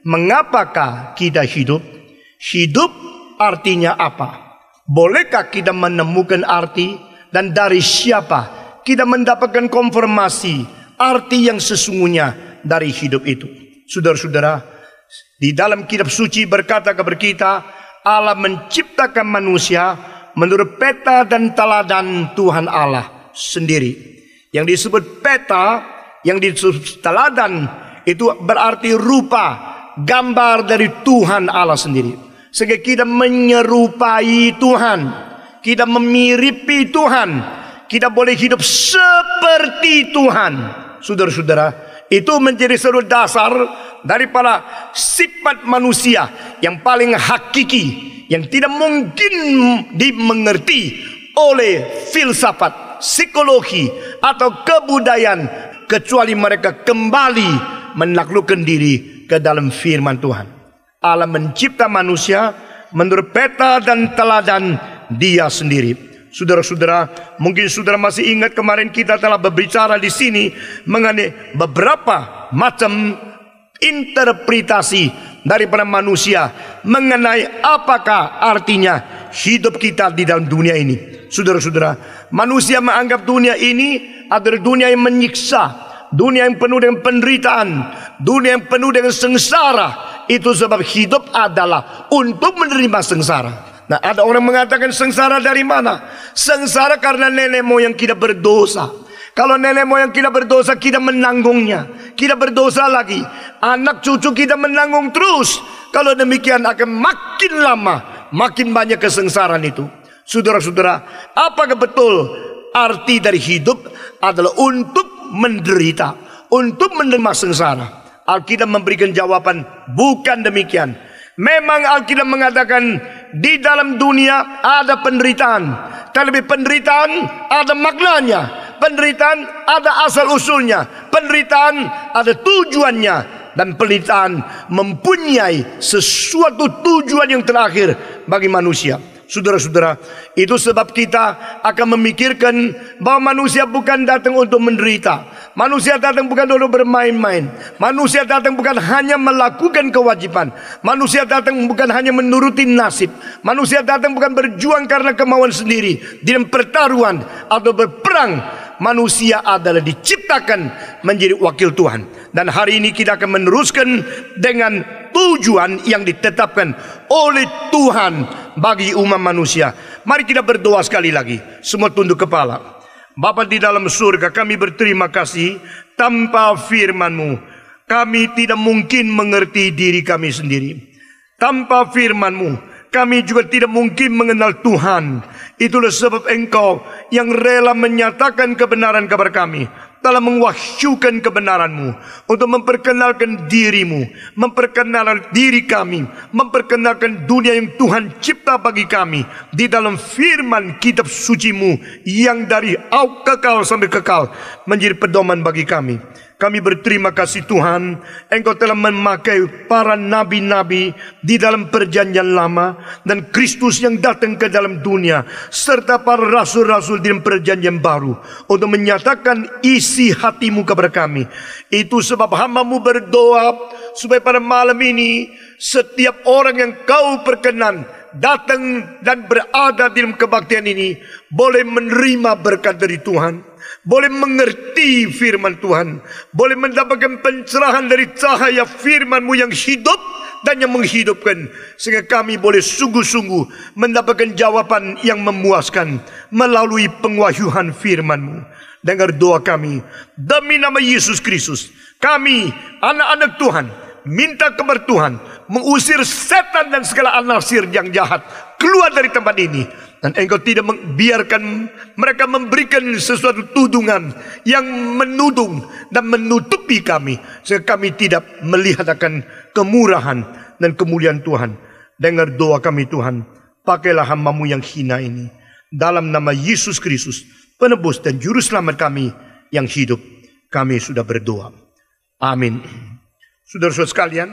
mengapakah kita hidup? Hidup artinya apa? Bolehkah kita menemukan arti? Dan dari siapa kita mendapatkan konfirmasi arti yang sesungguhnya dari hidup itu? Saudara-saudara, di dalam kitab suci berkata kepada kita, Allah menciptakan manusia menurut peta dan teladan Tuhan Allah sendiri. Yang disebut peta, yang disebut teladan, itu berarti rupa, gambar dari Tuhan Allah sendiri. Sehingga kita menyerupai Tuhan, kita memiripi Tuhan, kita boleh hidup seperti Tuhan. Saudara-saudara, itu menjadi seluruh dasar daripada sifat manusia yang paling hakiki, yang tidak mungkin dimengerti oleh filsafat, psikologi, atau kebudayaan, kecuali mereka kembali menaklukkan diri ke dalam firman Tuhan. Allah mencipta manusia menurut peta dan teladan Dia sendiri. Saudara-saudara, mungkin saudara masih ingat kemarin kita telah berbicara di sini mengenai beberapa macam interpretasi daripada manusia mengenai apakah artinya hidup kita di dalam dunia ini. Saudara-saudara, manusia menganggap dunia ini adalah dunia yang menyiksa, dunia yang penuh dengan penderitaan, dunia yang penuh dengan sengsara. Itu sebab hidup adalah untuk menerima sengsara. Nah, ada orang mengatakan sengsara dari mana? Sengsara karena nenek moyang kita berdosa. Kalau nenek moyang kita berdosa, kita menanggungnya. Kita berdosa lagi, anak cucu kita menanggung terus. Kalau demikian akan makin lama, makin banyak kesengsaraan itu. Saudara-saudara, apakah betul arti dari hidup adalah untuk menderita, untuk menerima sengsara? Alkitab memberikan jawaban, bukan demikian. Memang Alkitab mengatakan di dalam dunia ada penderitaan, tetapi penderitaan ada maknanya, penderitaan ada asal usulnya, penderitaan ada tujuannya, dan penderitaan mempunyai sesuatu tujuan yang terakhir bagi manusia. Saudara-saudara, itu sebab kita akan memikirkan bahwa manusia bukan datang untuk menderita. Manusia datang bukan untuk bermain-main. Manusia datang bukan hanya melakukan kewajiban. Manusia datang bukan hanya menuruti nasib. Manusia datang bukan berjuang karena kemauan sendiri. Di dalam pertaruhan atau berperang, manusia adalah diciptakan menjadi wakil Tuhan. Dan hari ini kita akan meneruskan dengan tujuan yang ditetapkan oleh Tuhan bagi umat manusia. Mari kita berdoa sekali lagi. Semua tunduk kepala. Bapa di dalam surga, kami berterima kasih. Tanpa firman-Mu, kami tidak mungkin mengerti diri kami sendiri. Tanpa firman-Mu, kami juga tidak mungkin mengenal Tuhan. Itulah sebab Engkau yang rela menyatakan kebenaran kepada kami, telah mewahyukan kebenaran-Mu untuk memperkenalkan diri-Mu, memperkenalkan diri kami, memperkenalkan dunia yang Tuhan cipta bagi kami di dalam firman kitab suci-Mu yang dari kekal sampai kekal menjadi pedoman bagi kami. Kami berterima kasih Tuhan, Engkau telah memakai para nabi-nabi di dalam perjanjian lama dan Kristus yang datang ke dalam dunia serta para rasul-rasul di dalam perjanjian baru untuk menyatakan isi hati-Mu kepada kami. Itu sebab hamba-Mu berdoa supaya pada malam ini setiap orang yang Kau perkenan datang dan berada di dalam kebaktian ini boleh menerima berkat dari Tuhan, boleh mengerti firman Tuhan, boleh mendapatkan pencerahan dari cahaya firman-Mu yang hidup dan yang menghidupkan, sehingga kami boleh sungguh-sungguh mendapatkan jawaban yang memuaskan melalui pengwahyuan firman-Mu. Dengar doa kami demi nama Yesus Kristus. Kami anak-anak Tuhan minta kepada Tuhan mengusir setan dan segala anasir yang jahat keluar dari tempat ini. Dan Engkau tidak membiarkan mereka memberikan sesuatu tudungan yang menudung dan menutupi kami, sehingga kami tidak melihat akan kemurahan dan kemuliaan Tuhan. Dengar doa kami Tuhan. Pakailah hamba-Mu yang hina ini. Dalam nama Yesus Kristus, penebus dan juru selamat kami yang hidup, kami sudah berdoa. Amin. Saudara-saudara sekalian,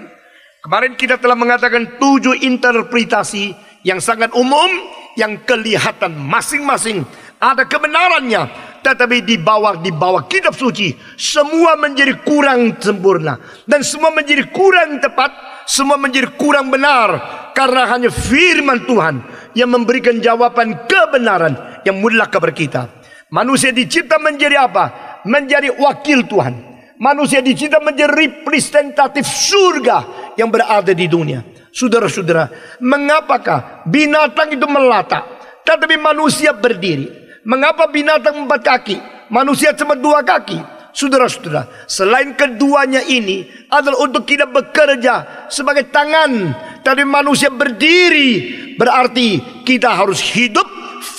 kemarin kita telah mengatakan 7 interpretasi yang sangat umum, yang kelihatan masing-masing ada kebenarannya, tetapi di bawah kitab suci semua menjadi kurang sempurna dan semua menjadi kurang tepat semua menjadi kurang benar, karena hanya firman Tuhan yang memberikan jawaban kebenaran yang mutlak kepada kita. Manusia dicipta menjadi apa? Menjadi wakil Tuhan. Manusia dicipta menjadi representatif surga yang berada di dunia. Saudara-saudara, mengapakah binatang itu melata, tetapi manusia berdiri? Mengapa binatang 4 kaki, manusia cuma 2 kaki? Saudara-saudara, selain keduanya ini adalah untuk kita bekerja sebagai tangan, tapi manusia berdiri berarti kita harus hidup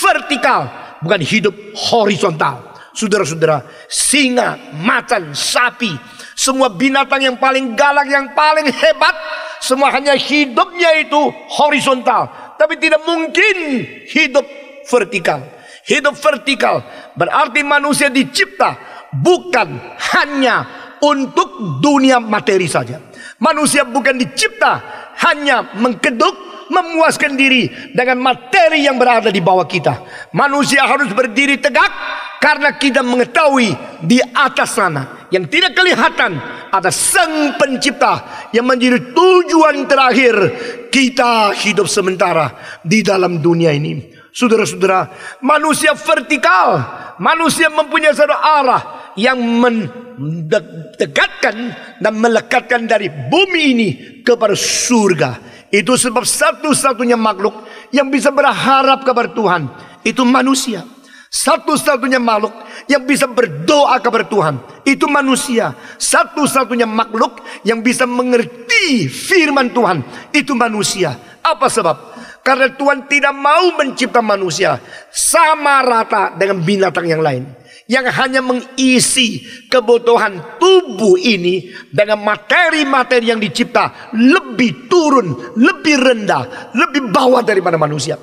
vertikal, bukan hidup horizontal. Saudara-saudara, singa, macan, sapi, semua binatang yang paling galak, yang paling hebat, semua hanya hidupnya itu horizontal, tapi tidak mungkin hidup vertikal. Hidup vertikal berarti manusia dicipta bukan hanya untuk dunia materi saja. Manusia bukan dicipta hanya mengkeduk, memuaskan diri dengan materi yang berada di bawah kita. Manusia harus berdiri tegak karena kita mengetahui di atas sana yang tidak kelihatan ada Sang Pencipta yang menjadi tujuan terakhir kita hidup sementara di dalam dunia ini. Saudara-saudara, manusia vertikal, manusia mempunyai satu arah yang mendekatkan dan melekatkan dari bumi ini kepada surga. Itu sebab satu-satunya makhluk yang bisa berharap kepada Tuhan itu manusia. Satu-satunya makhluk yang bisa berdoa kepada Tuhan itu manusia. Satu-satunya makhluk yang bisa mengerti firman Tuhan itu manusia. Apa sebab? Karena Tuhan tidak mau mencipta manusia sama rata dengan binatang yang lain, yang hanya mengisi kebutuhan tubuh ini dengan materi-materi yang dicipta lebih turun, lebih rendah, lebih bawah daripada manusia.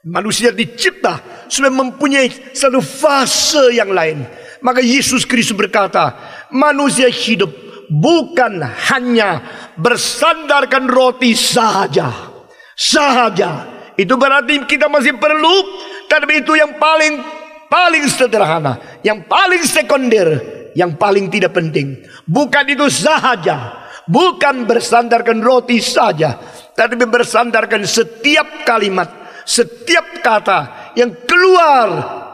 Manusia dicipta supaya mempunyai satu fase yang lain. Maka Yesus Kristus berkata, manusia hidup bukan hanya bersandarkan roti saja. Itu berarti kita masih perlu, tapi itu yang paling sederhana, yang paling sekunder, yang paling tidak penting. Bukan itu saja, bukan bersandarkan roti saja, tapi bersandarkan setiap kalimat, setiap kata yang keluar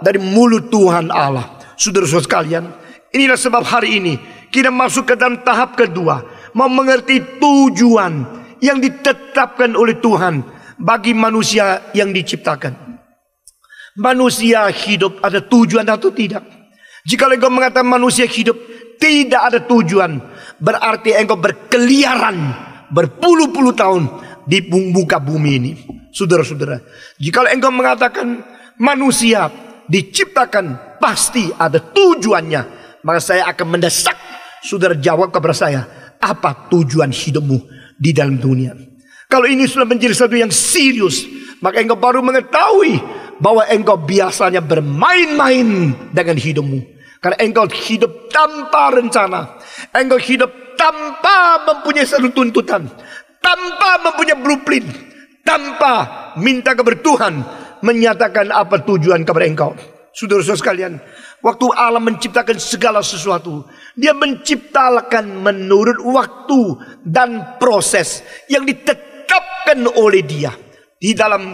dari mulut Tuhan Allah. Saudara-saudara sekalian, inilah sebab hari ini kita masuk ke dalam tahap kedua, mau mengerti tujuan yang ditetapkan oleh Tuhan bagi manusia yang diciptakan. Manusia hidup ada tujuan atau tidak? Jika engkau mengatakan manusia hidup tidak ada tujuan, berarti engkau berkeliaran berpuluh-puluh tahun di muka bumi ini. Saudara-saudara, jika engkau mengatakan manusia diciptakan pasti ada tujuannya, maka saya akan mendesak saudara jawab kepada saya, apa tujuan hidupmu di dalam dunia? Kalau ini sudah menjadi sesuatu yang serius, maka engkau baru mengetahui bahwa engkau biasanya bermain-main dengan hidupmu. Karena engkau hidup tanpa rencana, engkau hidup tanpa mempunyai satu tuntutan, tanpa mempunyai blueprint, tanpa minta kepada Tuhan menyatakan apa tujuan kepada engkau. Saudara-saudara sekalian, waktu Allah menciptakan segala sesuatu, Dia menciptakan menurut waktu dan proses yang ditetapkan oleh Dia. Di dalam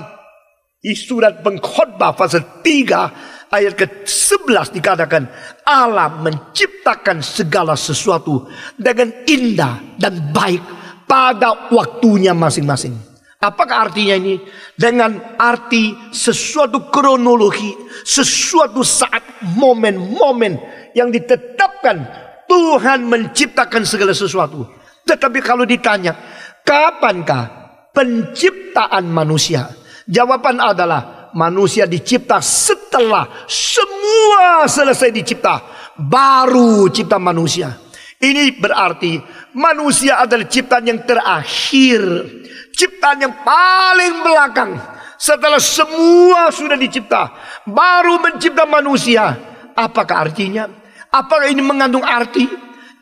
surat Pengkhotbah pasal 3 ayat ke-11 dikatakan, Allah menciptakan segala sesuatu dengan indah dan baik pada waktunya masing-masing. Apakah artinya ini? Dengan arti sesuatu kronologi, sesuatu saat, momen-momen yang ditetapkan Tuhan menciptakan segala sesuatu. Tetapi kalau ditanya, kapankah penciptaan manusia? Jawaban adalah manusia dicipta setelah semua selesai dicipta, baru cipta manusia. Ini berarti manusia adalah ciptaan yang terakhir, ciptaan yang paling belakang. Setelah semua sudah dicipta, baru mencipta manusia. Apakah artinya? Apakah ini mengandung arti?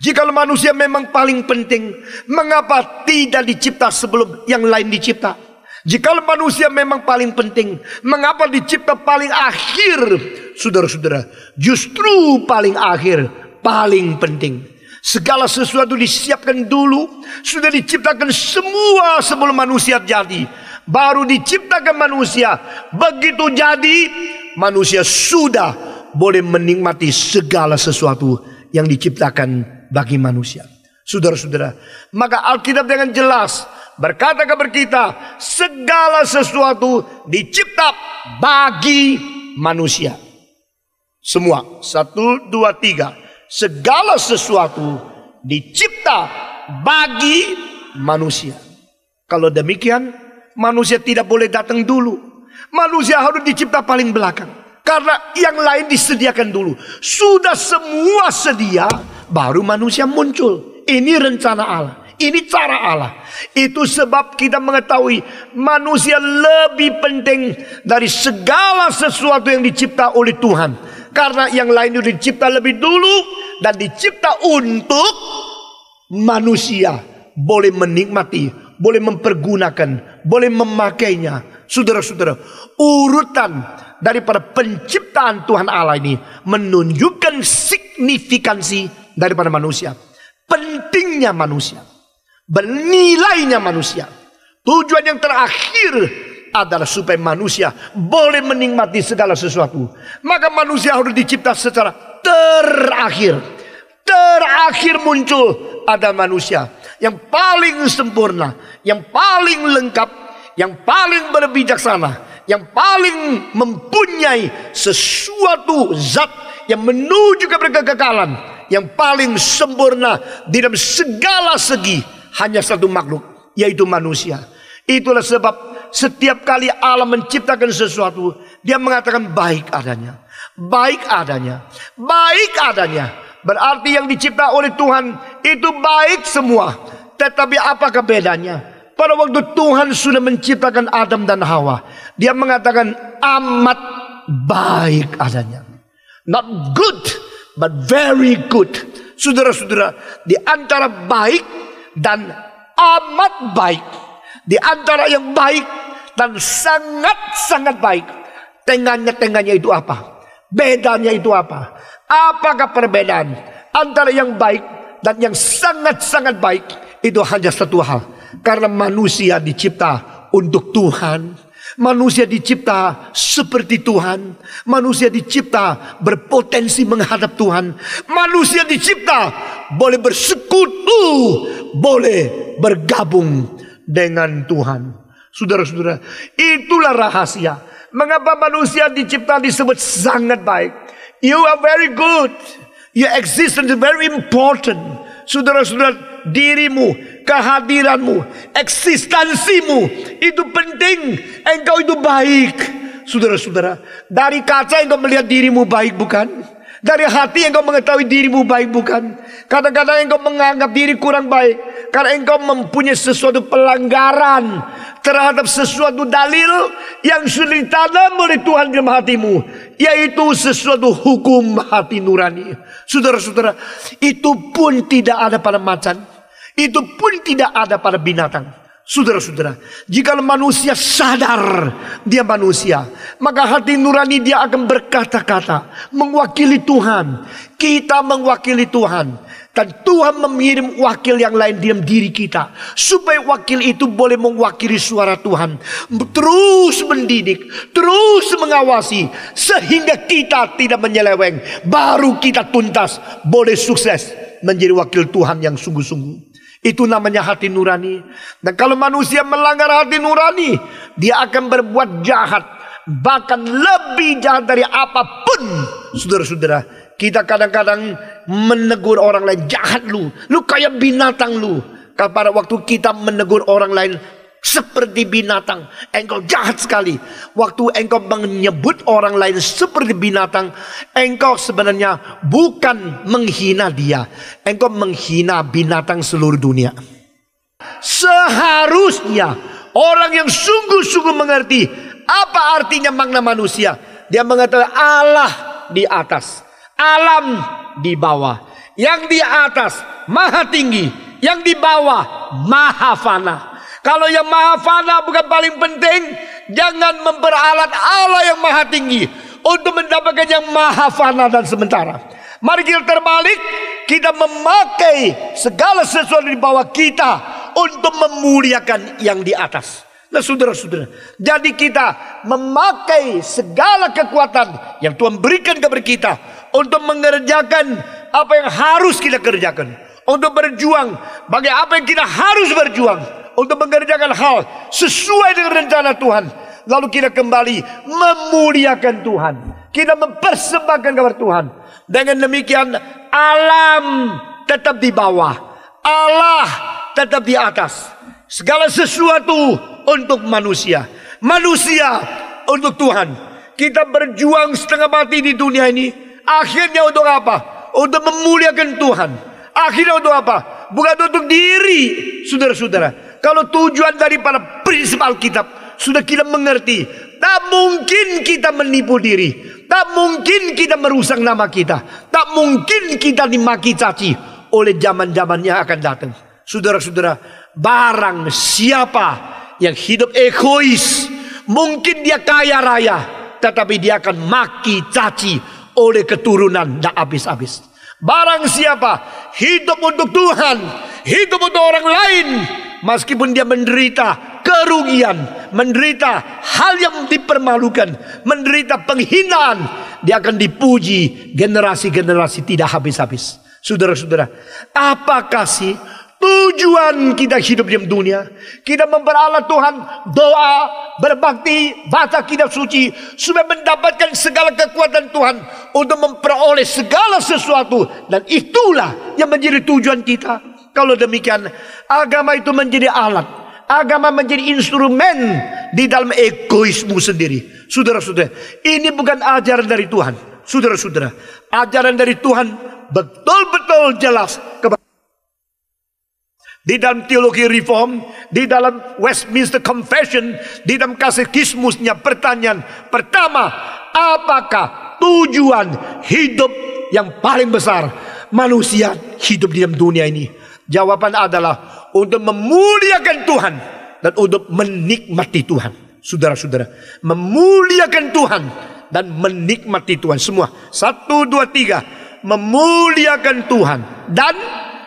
Jika manusia memang paling penting, mengapa tidak dicipta sebelum yang lain dicipta? Jika manusia memang paling penting, mengapa dicipta paling akhir? Saudara-saudara, justru paling akhir paling penting. Segala sesuatu disiapkan dulu. Sudah diciptakan semua sebelum manusia jadi. Baru diciptakan manusia. Begitu jadi, manusia sudah boleh menikmati segala sesuatu yang diciptakan bagi manusia. Saudara-saudara, maka Alkitab dengan jelas berkata kepada kita, segala sesuatu dicipta bagi manusia. Semua. 1, 2, 3. Segala sesuatu dicipta bagi manusia. Kalau demikian, manusia tidak boleh datang dulu. Manusia harus dicipta paling belakang. Karena yang lain disediakan dulu. Sudah semua sedia, baru manusia muncul. Ini rencana Allah. Ini cara Allah. Itu sebab kita mengetahui manusia lebih penting dari segala sesuatu yang dicipta oleh Tuhan. Karena yang lain itu dicipta lebih dulu dan dicipta untuk manusia boleh menikmati, boleh mempergunakan, boleh memakainya. Saudara-saudara, urutan daripada penciptaan Tuhan Allah ini menunjukkan signifikansi daripada manusia, pentingnya manusia, bernilainya manusia. Tujuan yang terakhir adalah supaya manusia boleh menikmati segala sesuatu. Maka manusia harus dicipta secara terakhir. Terakhir muncul ada manusia yang paling sempurna, yang paling lengkap, yang paling berbijaksana, yang paling mempunyai sesuatu zat yang menuju kepada kekekalan, yang paling sempurna di dalam segala segi. Hanya satu makhluk, yaitu manusia. Itulah sebab setiap kali Allah menciptakan sesuatu, Dia mengatakan baik adanya. Baik adanya. Baik adanya. Berarti yang dicipta oleh Tuhan itu baik semua. Tetapi apakah bedanya? Pada waktu Tuhan sudah menciptakan Adam dan Hawa, Dia mengatakan amat baik adanya. Not good, but very good. Saudara-saudara, di antara baik dan amat baik, di antara yang baik dan sangat-sangat baik, tengahnya itu apa? Bedanya itu apa? Apakah perbedaan antara yang baik dan yang sangat-sangat baik? Itu hanya satu hal. Karena manusia dicipta untuk Tuhan. Manusia dicipta seperti Tuhan. Manusia dicipta berpotensi menghadap Tuhan. Manusia dicipta boleh bersekutu, boleh bergabung dengan Tuhan. Saudara-saudara, itulah rahasia mengapa manusia dicipta disebut sangat baik. You are very good. Your existence is very important. Saudara-saudara, dirimu, kehadiranmu, eksistensimu itu penting. Engkau itu baik. Saudara-saudara, dari kaca engkau melihat dirimu baik bukan? Dari hati engkau mengetahui dirimu baik bukan? Kadang-kadang engkau menganggap diri kurang baik karena engkau mempunyai sesuatu pelanggaran terhadap sesuatu dalil yang sudah ditanam oleh Tuhan dalam hatimu, yaitu sesuatu hukum hati nurani. Saudara-saudara, itu pun tidak ada pada macan, itu pun tidak ada pada binatang. Saudara-saudara, jika manusia sadar dia manusia, maka hati nurani dia akan berkata-kata mewakili Tuhan. Kita mewakili Tuhan. Dan Tuhan mengirim wakil yang lain dalam diri kita, supaya wakil itu boleh mewakili suara Tuhan, terus mendidik, terus mengawasi, sehingga kita tidak menyeleweng. Baru kita tuntas boleh sukses menjadi wakil Tuhan yang sungguh-sungguh. Itu namanya hati nurani. Dan kalau manusia melanggar hati nurani, dia akan berbuat jahat, bahkan lebih jahat dari apapun. Saudara-saudara, kita kadang-kadang menegur orang lain, jahat lu kayak binatang lu. Pada waktu kita menegur orang lain seperti binatang, engkau jahat sekali. Waktu engkau menyebut orang lain seperti binatang, engkau sebenarnya bukan menghina dia, engkau menghina binatang seluruh dunia. Seharusnya orang yang sungguh-sungguh mengerti apa artinya makna manusia, dia mengatakan Allah di atas, alam di bawah. Yang di atas maha tinggi, yang di bawah maha fana. Kalau yang maha fana bukan paling penting, jangan memperalat Allah yang maha tinggi untuk mendapatkan yang maha fana dan sementara. Mari kita terbalik, kita memakai segala sesuatu di bawah kita untuk memuliakan yang di atas. Nah saudara-saudara, jadi kita memakai segala kekuatan yang Tuhan berikan kepada kita untuk mengerjakan apa yang harus kita kerjakan, untuk berjuang bagi apa yang kita harus berjuang, untuk mengerjakan hal sesuai dengan rencana Tuhan. Lalu kita kembali memuliakan Tuhan, kita mempersembahkan kepada Tuhan. Dengan demikian alam tetap di bawah, Allah tetap di atas. Segala sesuatu untuk manusia, manusia untuk Tuhan. Kita berjuang setengah mati di dunia ini, akhirnya untuk apa? Untuk memuliakan Tuhan. Akhirnya untuk apa? Bukan untuk diri, saudara-saudara. Kalau tujuan daripada prinsip Alkitab sudah kita mengerti, tak mungkin kita menipu diri, tak mungkin kita merusak nama kita, tak mungkin kita dimaki caci oleh zaman-zaman yang akan datang. Saudara-saudara, barang siapa yang hidup egois, mungkin dia kaya raya, tetapi dia akan maki caci oleh keturunan tak habis-habis. Barang siapa hidup untuk Tuhan, hidup untuk orang lain, meskipun dia menderita kerugian, menderita hal yang dipermalukan, menderita penghinaan, dia akan dipuji generasi-generasi tidak habis-habis. Saudara-saudara, apakah sih tujuan kita hidup di dunia? Kita memperalat Tuhan, doa, berbakti, baca kitab suci, supaya mendapatkan segala kekuatan Tuhan untuk memperoleh segala sesuatu. Dan itulah yang menjadi tujuan kita. Kalau demikian, agama itu menjadi alat, agama menjadi instrumen di dalam egoismu sendiri. Saudara-saudara, ini bukan ajaran dari Tuhan. Saudara-saudara, ajaran dari Tuhan betul-betul jelas kepada di dalam teologi reform, di dalam Westminster Confession, di dalam katekismusnya. Pertanyaan pertama, apakah tujuan hidup yang paling besar manusia hidup di dalam dunia ini? Jawaban adalah untuk memuliakan Tuhan dan untuk menikmati Tuhan. Saudara-saudara, memuliakan Tuhan dan menikmati Tuhan. Semua 1, 2, 3. Memuliakan Tuhan dan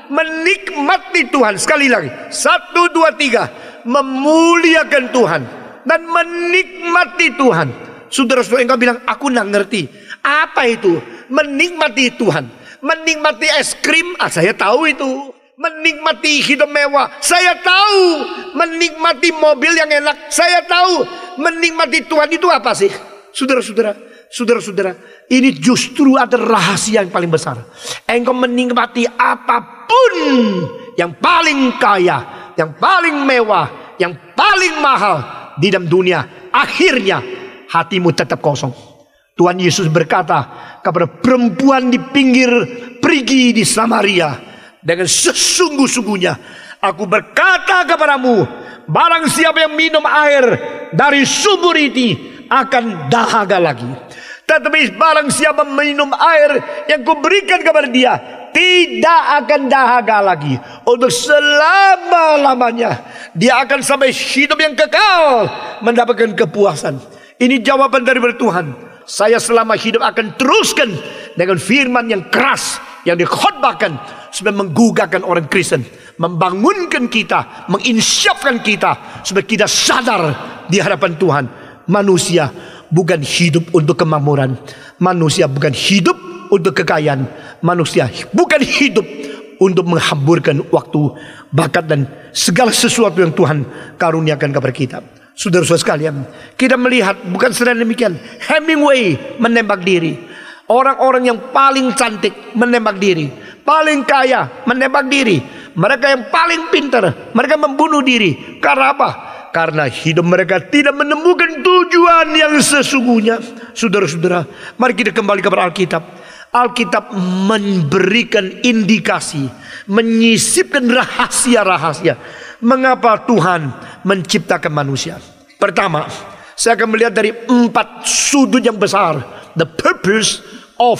menikmati Tuhan. Sekali lagi, 1, 2, 3. Memuliakan Tuhan dan menikmati Tuhan. Saudara-saudara, engkau bilang, aku tidak ngerti. Apa itu menikmati Tuhan? Menikmati es krim, saya tahu itu. Menikmati hidup mewah, saya tahu. Menikmati mobil yang enak, saya tahu. Menikmati Tuhan itu apa sih? Saudara-saudara, ini justru ada rahasia yang paling besar. Engkau menikmati apapun yang paling kaya, yang paling mewah, yang paling mahal di dalam dunia, akhirnya hatimu tetap kosong. Tuhan Yesus berkata kepada perempuan di pinggir perigi di Samaria, dengan sesungguh-sungguhnya aku berkata kepadamu, barang siapa yang minum air dari sumur ini akan dahaga lagi. Tetapi barang siapa minum air yang kuberikan kepada dia, tidak akan dahaga lagi untuk selama-lamanya. Dia akan sampai hidup yang kekal, mendapatkan kepuasan. Ini jawaban dari Tuhan. Saya selama hidup akan teruskan dengan firman yang keras yang dikhotbahkan supaya menggugahkan orang Kristen, membangunkan kita, menginsyafkan kita supaya kita sadar di hadapan Tuhan. Manusia bukan hidup untuk kemakmuran, manusia bukan hidup untuk kekayaan, manusia bukan hidup untuk menghamburkan waktu, bakat dan segala sesuatu yang Tuhan karuniakan kepada kita. Saudara-saudara sekalian, kita melihat bukan sedang demikian. Hemingway menembak diri. Orang-orang yang paling cantik menembak diri, paling kaya menembak diri. Mereka yang paling pintar, mereka membunuh diri. Karena apa? Karena hidup mereka tidak menemukan tujuan yang sesungguhnya. Saudara-saudara, mari kita kembali kepada Alkitab. Alkitab memberikan indikasi, menyisipkan rahasia-rahasia mengapa Tuhan menciptakan manusia. Pertama, saya akan melihat dari 4 sudut yang besar. The purpose of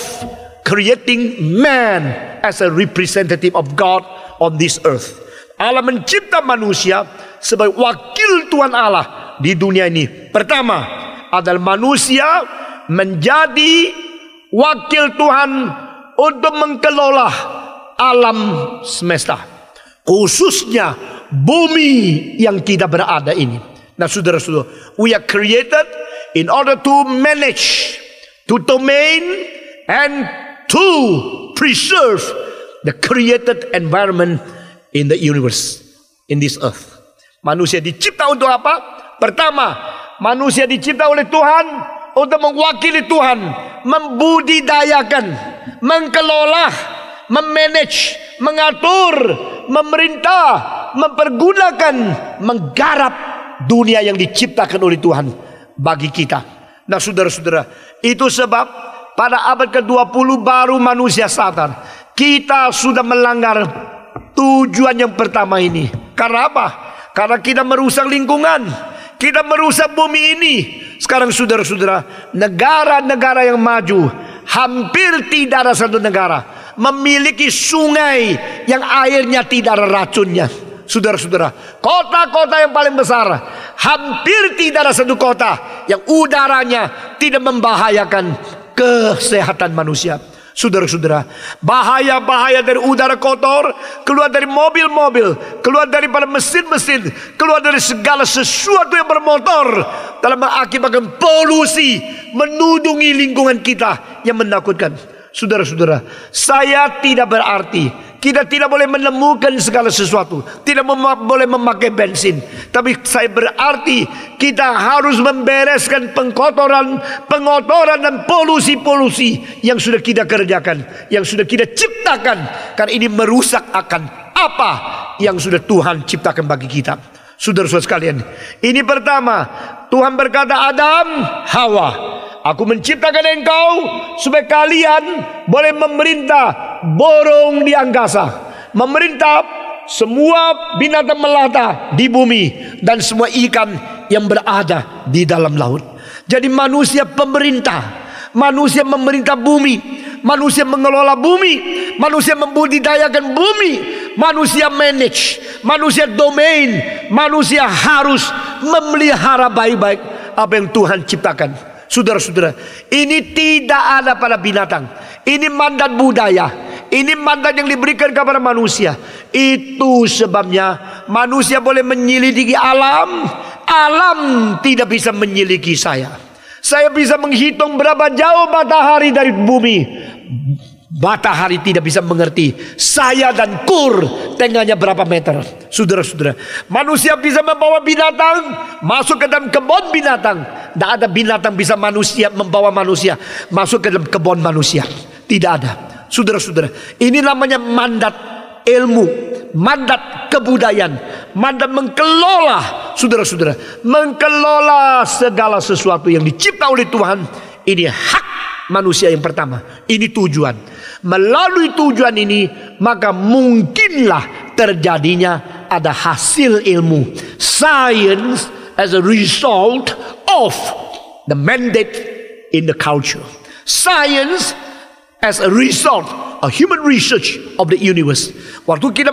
creating man as a representative of God on this earth. Allah mencipta manusia sebagai wakil Tuhan Allah di dunia ini. Pertama adalah manusia menjadi wakil Tuhan untuk mengelola alam semesta, khususnya bumi yang kita berada ini. Nah, saudara-saudara, we are created in order to manage, to domain, and to preserve the created environment in the universe, in this earth. Manusia dicipta untuk apa? Pertama, manusia dicipta oleh Tuhan untuk mewakili Tuhan, membudidayakan, mengelola, memanage, mengatur, memerintah, mempergunakan, menggarap dunia yang diciptakan oleh Tuhan bagi kita. Nah, saudara-saudara, itu sebab pada abad ke-20 baru manusia sadar kita sudah melanggar tujuan yang pertama ini. Karena apa? Karena kita merusak lingkungan, kita merusak bumi ini. Sekarang saudara-saudara, negara-negara yang maju, hampir tidak ada satu negara memiliki sungai yang airnya tidak ada racunnya. Saudara-saudara, kota-kota yang paling besar, hampir tidak ada satu kota yang udaranya tidak membahayakan kesehatan manusia. Saudara-saudara, bahaya-bahaya dari udara kotor keluar dari mobil-mobil, keluar daripada mesin-mesin, keluar dari segala sesuatu yang bermotor, dalam mengakibatkan polusi, menudungi lingkungan kita yang menakutkan. Saudara-saudara, saya tidak berarti kita tidak boleh menemukan segala sesuatu, tidak boleh memakai bensin. Tapi saya berarti kita harus membereskan pengotoran dan polusi-polusi yang sudah kita kerjakan, yang sudah kita ciptakan. Karena ini merusak akan apa yang sudah Tuhan ciptakan bagi kita. Saudara-saudara sekalian, ini pertama, Tuhan berkata, Adam, Hawa, aku menciptakan engkau supaya kalian boleh memerintah burung di angkasa, memerintah semua binatang melata di bumi, dan semua ikan yang berada di dalam laut. Jadi manusia pemerintah, manusia memerintah bumi, manusia mengelola bumi, manusia membudidayakan bumi, manusia manage, manusia domain, manusia harus memelihara baik-baik apa yang Tuhan ciptakan. Saudara-saudara, ini tidak ada pada binatang. Ini mandat budaya, ini mandat yang diberikan kepada manusia. Itu sebabnya manusia boleh menyelidiki alam, alam tidak bisa menyelidiki saya. Saya bisa menghitung berapa jauh matahari dari bumi, matahari tidak bisa mengerti saya dan Kur tengahnya berapa meter. Saudara-saudara, manusia bisa membawa binatang masuk ke dalam kebun binatang. Tidak ada binatang bisa membawa manusia masuk ke dalam kebun manusia. Tidak ada. Saudara-saudara, ini namanya mandat ilmu, mandat kebudayaan, mandat mengelola. Saudara-saudara, mengelola segala sesuatu yang dicipta oleh Tuhan. Ini hak manusia yang pertama. Ini tujuan. Melalui tujuan ini, maka mungkinlah terjadinya ada hasil ilmu. Science as a result of the mandate in the culture. Science as a result of human research of the universe. Waktu kita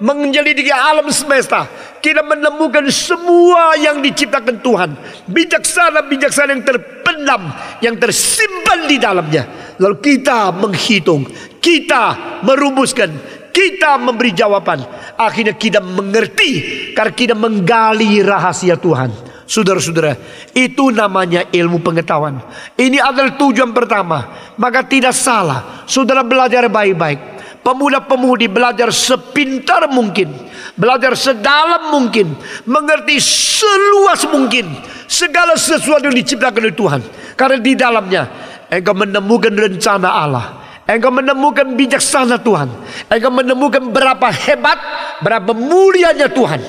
menyelidiki alam semesta, kita menemukan semua yang diciptakan Tuhan. Bijaksana-bijaksana yang terpendam, yang tersimpan di dalamnya. Lalu kita menghitung, kita merumuskan, kita memberi jawaban. Akhirnya kita mengerti karena kita menggali rahasia Tuhan. Saudara-saudara, itu namanya ilmu pengetahuan. Ini adalah tujuan pertama. Maka tidak salah saudara belajar baik-baik. Pemuda-pemudi belajar sepintar mungkin, belajar sedalam mungkin, mengerti seluas mungkin segala sesuatu yang diciptakan oleh Tuhan. Karena di dalamnya engkau menemukan rencana Allah, engkau menemukan bijaksana Tuhan, engkau menemukan berapa hebat, berapa mulianya Tuhan.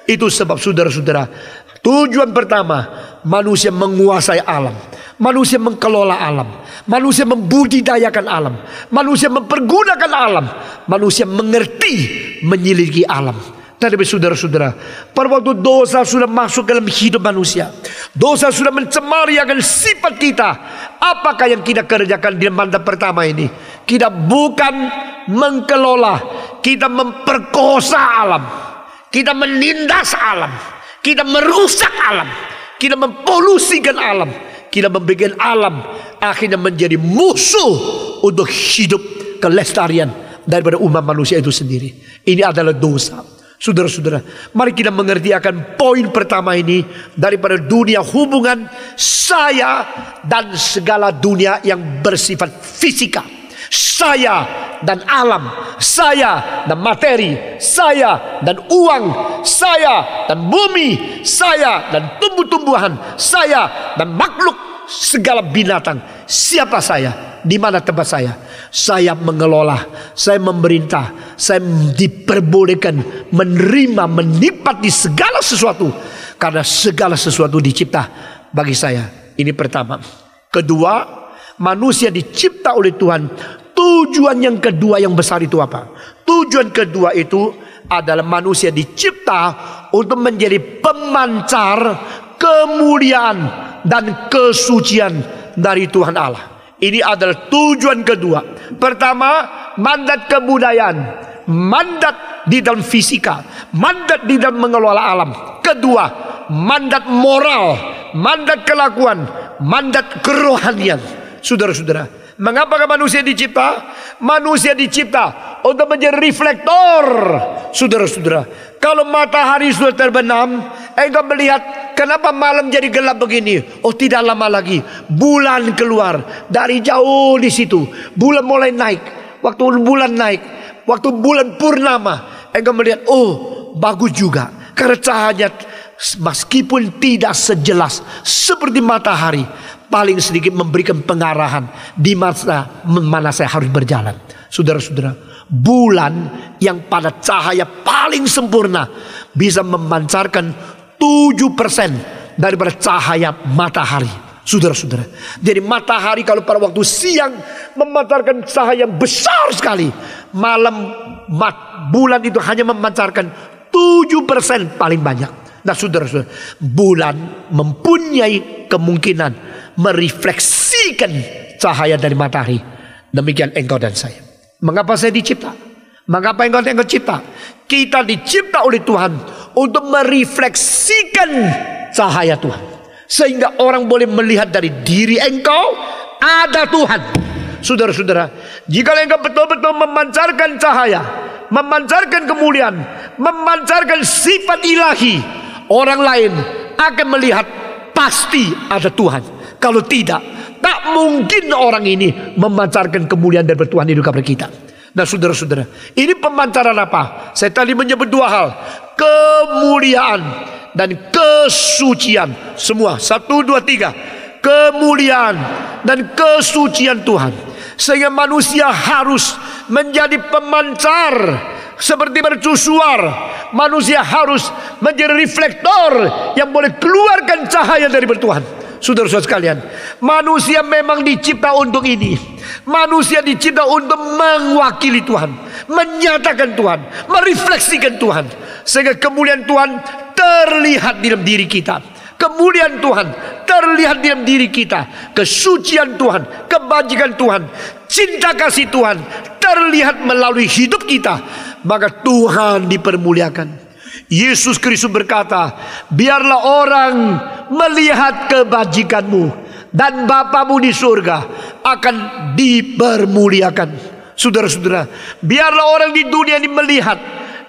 Itu sebab saudara-saudara, tujuan pertama, manusia menguasai alam, manusia mengelola alam, manusia membudidayakan alam, manusia mempergunakan alam, manusia mengerti, menyelidiki alam. Tapi saudara-saudara, pada waktu dosa sudah masuk dalam hidup manusia, dosa sudah mencemari akan sifat kita. Apakah yang kita kerjakan di mandat pertama ini? Kita bukan mengelola, kita memperkosa alam, kita menindas alam, kita merusak alam, kita mempolusikan alam, kita membuat alam akhirnya menjadi musuh untuk hidup kelestarian daripada umat manusia itu sendiri. Ini adalah dosa. Saudara-saudara, mari kita mengerti akan poin pertama ini daripada dunia hubungan saya dan segala dunia yang bersifat fisika. Saya dan alam, saya dan materi, saya dan uang, saya dan bumi, saya dan tumbuh-tumbuhan, saya dan makhluk segala binatang. Siapa saya? Di mana tempat saya? Saya mengelola, saya memerintah, saya diperbolehkan menerima, menikmati segala sesuatu, karena segala sesuatu dicipta bagi saya. Ini pertama. Kedua, manusia dicipta oleh Tuhan. Tujuan yang kedua yang besar itu apa? Tujuan kedua itu adalah manusia dicipta untuk menjadi pemancar kemuliaan dan kesucian dari Tuhan Allah. Ini adalah tujuan kedua. Pertama, mandat kebudayaan, mandat di dalam fisika, mandat di dalam mengelola alam. Kedua, mandat moral, mandat kelakuan, mandat kerohanian. Saudara-saudara, mengapa manusia dicipta? Manusia dicipta untuk menjadi reflektor. Saudara-saudara, kalau matahari sudah terbenam, engkau melihat kenapa malam jadi gelap begini? Oh, tidak lama lagi bulan keluar dari jauh di situ. Bulan mulai naik. Waktu bulan naik, waktu bulan purnama, engkau melihat, oh, bagus juga. Karena cahayanya meskipun tidak sejelas seperti matahari, paling sedikit memberikan pengarahan di mana saya harus berjalan. Saudara-saudara, bulan yang pada cahaya paling sempurna bisa memancarkan 7% daripada cahaya matahari. Saudara-saudara, jadi matahari kalau pada waktu siang memancarkan cahaya besar sekali, malam bulan itu hanya memancarkan 7% paling banyak. Nah, saudara-saudara, bulan mempunyai kemungkinan merefleksikan cahaya dari matahari. Demikian engkau dan saya. Mengapa saya dicipta? Mengapa engkau dicipta? Kita dicipta oleh Tuhan untuk merefleksikan cahaya Tuhan, sehingga orang boleh melihat dari diri engkau ada Tuhan. Saudara-saudara, jika engkau betul-betul memancarkan cahaya, memancarkan kemuliaan, memancarkan sifat ilahi, orang lain akan melihat pasti ada Tuhan. Kalau tidak, tak mungkin orang ini memancarkan kemuliaan dari Tuhan di kepada kita. Nah, saudara-saudara, ini pemancaran apa? Saya tadi menyebut dua hal: kemuliaan dan kesucian. Semua 1, 2, 3. Kemuliaan dan kesucian Tuhan, sehingga manusia harus menjadi pemancar seperti mercusuar. Manusia harus menjadi reflektor yang boleh keluarkan cahaya dari Tuhan. Saudara-saudara sekalian, manusia memang dicipta untuk ini. Manusia dicipta untuk mewakili Tuhan, menyatakan Tuhan, merefleksikan Tuhan, sehingga kemuliaan Tuhan terlihat di dalam diri kita. Kemuliaan Tuhan terlihat di dalam diri kita. Kesucian Tuhan, kebajikan Tuhan, cinta kasih Tuhan terlihat melalui hidup kita. Maka Tuhan dipermuliakan. Yesus Kristus berkata, biarlah orang melihat kebajikanmu, dan Bapamu di surga akan dipermuliakan. Saudara-saudara, biarlah orang di dunia ini melihat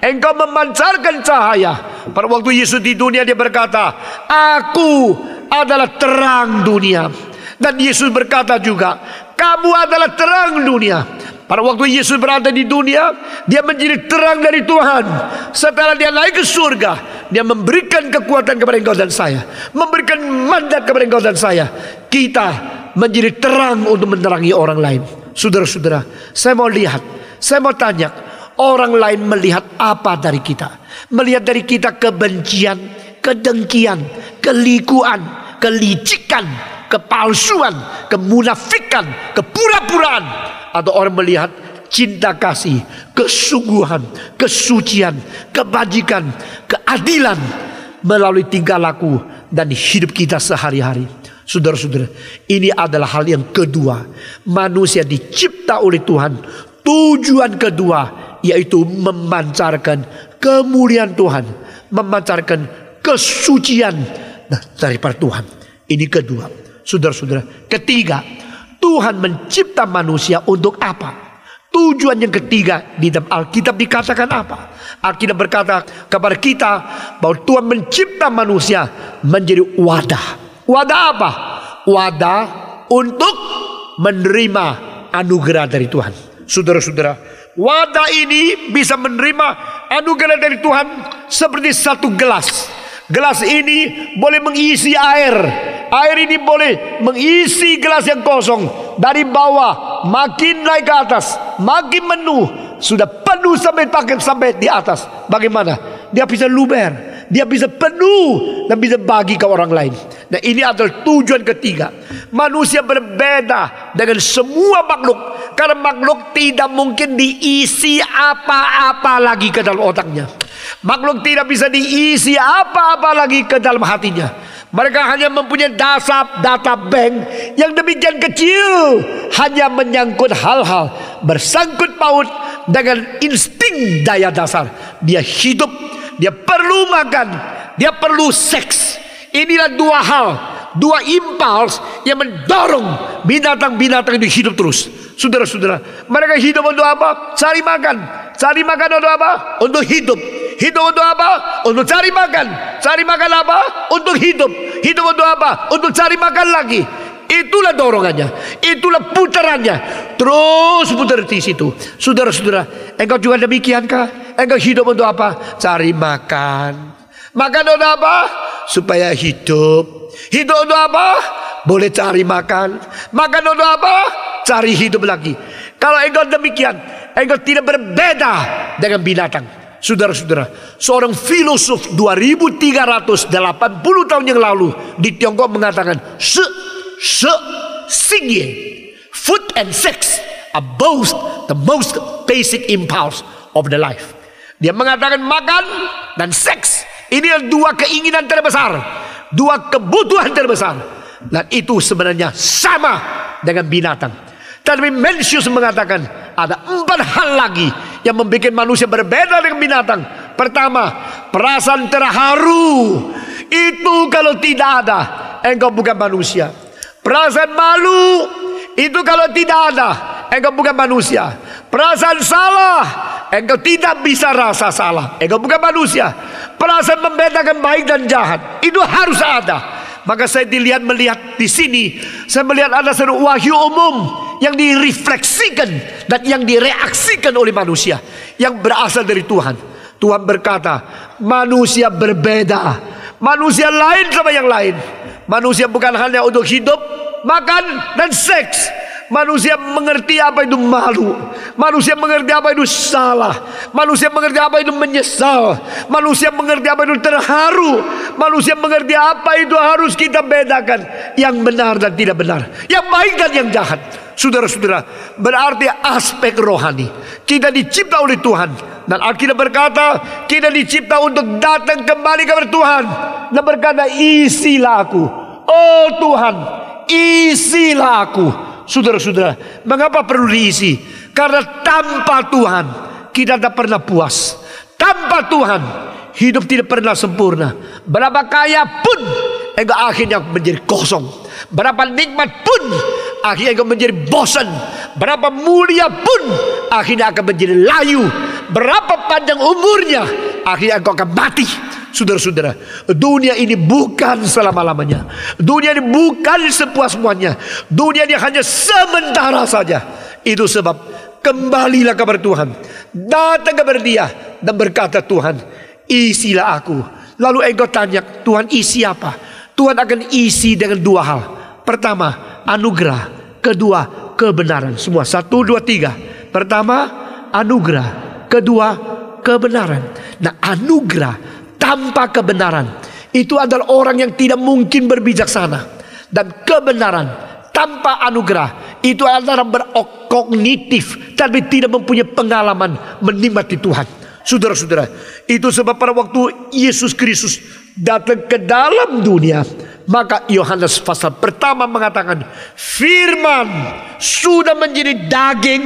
engkau memancarkan cahaya. Pada waktu Yesus di dunia, dia berkata, aku adalah terang dunia. Dan Yesus berkata juga, kamu adalah terang dunia. Pada waktu Yesus berada di dunia, dia menjadi terang dari Tuhan. Setelah dia naik ke surga, dia memberikan kekuatan kepada engkau dan saya, memberikan mandat kepada engkau dan saya. Kita menjadi terang untuk menerangi orang lain. Saudara-saudara, saya mau lihat, saya mau tanya, orang lain melihat apa dari kita? Melihat dari kita kebencian, kedengkian, kelikuan, kelicikan, kepalsuan, kemunafikan, kepura-puraan, atau orang melihat cinta kasih, kesungguhan, kesucian, kebajikan, keadilan melalui tingkah laku dan hidup kita sehari-hari. Saudara-saudara, ini adalah hal yang kedua. Manusia dicipta oleh Tuhan. Tujuan kedua yaitu memancarkan kemuliaan Tuhan, memancarkan kesucian daripada Tuhan. Ini kedua. Saudara-saudara, ketiga, Tuhan mencipta manusia untuk apa? tujuan yang ketiga di dalam Alkitab dikatakan apa? Alkitab berkata kepada kita bahwa Tuhan mencipta manusia menjadi wadah. Wadah apa? Wadah untuk menerima anugerah dari Tuhan. Saudara-saudara, wadah ini bisa menerima anugerah dari Tuhan seperti satu gelas. Gelas ini boleh mengisi air. Air ini boleh mengisi gelas yang kosong. Dari bawah makin naik ke atas, makin penuh. Sudah penuh sampai di atas. Bagaimana? Dia bisa luber, dia bisa penuh dan bisa bagi ke orang lain. Nah, ini adalah tujuan ketiga. Manusia berbeda dengan semua makhluk, karena makhluk tidak mungkin diisi apa-apa lagi ke dalam otaknya. Makhluk tidak bisa diisi apa-apa lagi ke dalam hatinya. Mereka hanya mempunyai data bank yang demikian kecil, hanya menyangkut hal-hal bersangkut paut dengan insting daya dasar. Dia hidup, dia perlu makan, dia perlu seks. Inilah dua hal, dua impuls yang mendorong binatang-binatang itu hidup terus. Saudara-saudara, mereka hidup untuk apa? Cari makan. Cari makan untuk apa? Untuk hidup. Hidup untuk apa? Untuk cari makan. Cari makan apa? Untuk hidup. Hidup untuk apa? Untuk cari makan lagi. Itulah dorongannya, itulah putarannya, terus putar di situ. Saudara-saudara, engkau juga demikiankah? Engkau hidup untuk apa? Cari makan. Makan untuk apa? Supaya hidup. Hidup untuk apa? Boleh cari makan. Makan untuk apa? Cari hidup lagi. Kalau engkau demikian, engkau tidak berbeda dengan binatang. Saudara-saudara, seorang filosof 2380 tahun yang lalu di Tiongkok mengatakan, food and sex are both the most basic impulse of the life. Dia mengatakan makan dan seks ini adalah dua keinginan terbesar, dua kebutuhan terbesar, dan itu sebenarnya sama dengan binatang. Tapi Mencius mengatakan ada 4 hal lagi yang membuat manusia berbeda dengan binatang. Pertama, perasaan terharu. Itu kalau tidak ada, engkau bukan manusia. Perasaan malu, itu kalau tidak ada, engkau bukan manusia. Perasaan salah, engkau tidak bisa rasa salah, engkau bukan manusia. Perasaan membedakan baik dan jahat, itu harus ada. Maka saya melihat di sini, saya melihat ada satu wahyu umum yang direfleksikan dan yang direaksikan oleh manusia yang berasal dari Tuhan. Tuhan berkata, manusia berbeda. Manusia lain sama yang lain. Manusia bukan hanya untuk hidup, makan, dan seks. Manusia mengerti apa itu malu. Manusia mengerti apa itu salah. Manusia mengerti apa itu menyesal. Manusia mengerti apa itu terharu. Manusia mengerti apa itu harus kita bedakan, yang benar dan tidak benar, yang baik dan yang jahat. Saudara-saudara, berarti aspek rohani kita dicipta oleh Tuhan. Dan Alkitab berkata kita dicipta untuk datang kembali kepada Tuhan dan berkata, isilah aku, oh Tuhan, isilah aku. Saudara-saudara, mengapa perlu diisi? Karena tanpa Tuhan kita tidak pernah puas. Tanpa Tuhan hidup tidak pernah sempurna. Berapa kaya pun engkau akhirnya menjadi kosong. Berapa nikmat pun akhirnya engkau menjadi bosan. Berapa mulia pun akhirnya akan menjadi layu. Berapa panjang umurnya akhirnya engkau akan mati. Saudara-saudara, dunia ini bukan selama-lamanya. Dunia ini bukan sepuas-puasnya. Dunia ini hanya sementara saja. Itu sebab kembalilah kepada Tuhan. Datang kepada Dia dan berkata, Tuhan, isilah aku. Lalu engkau tanya, Tuhan isi apa? Tuhan akan isi dengan 2 hal. Pertama, anugerah. Kedua, kebenaran. Semua 1, 2, 3. Pertama, anugerah. Kedua, kebenaran. Nah, anugerah tanpa kebenaran itu adalah orang yang tidak mungkin berbijaksana. Dan kebenaran tanpa anugerah itu adalah berkognitif tapi tidak mempunyai pengalaman menikmati Tuhan. Saudara-saudara, itu sebab pada waktu Yesus Kristus datang ke dalam dunia, maka Yohanes pasal pertama mengatakan, firman sudah menjadi daging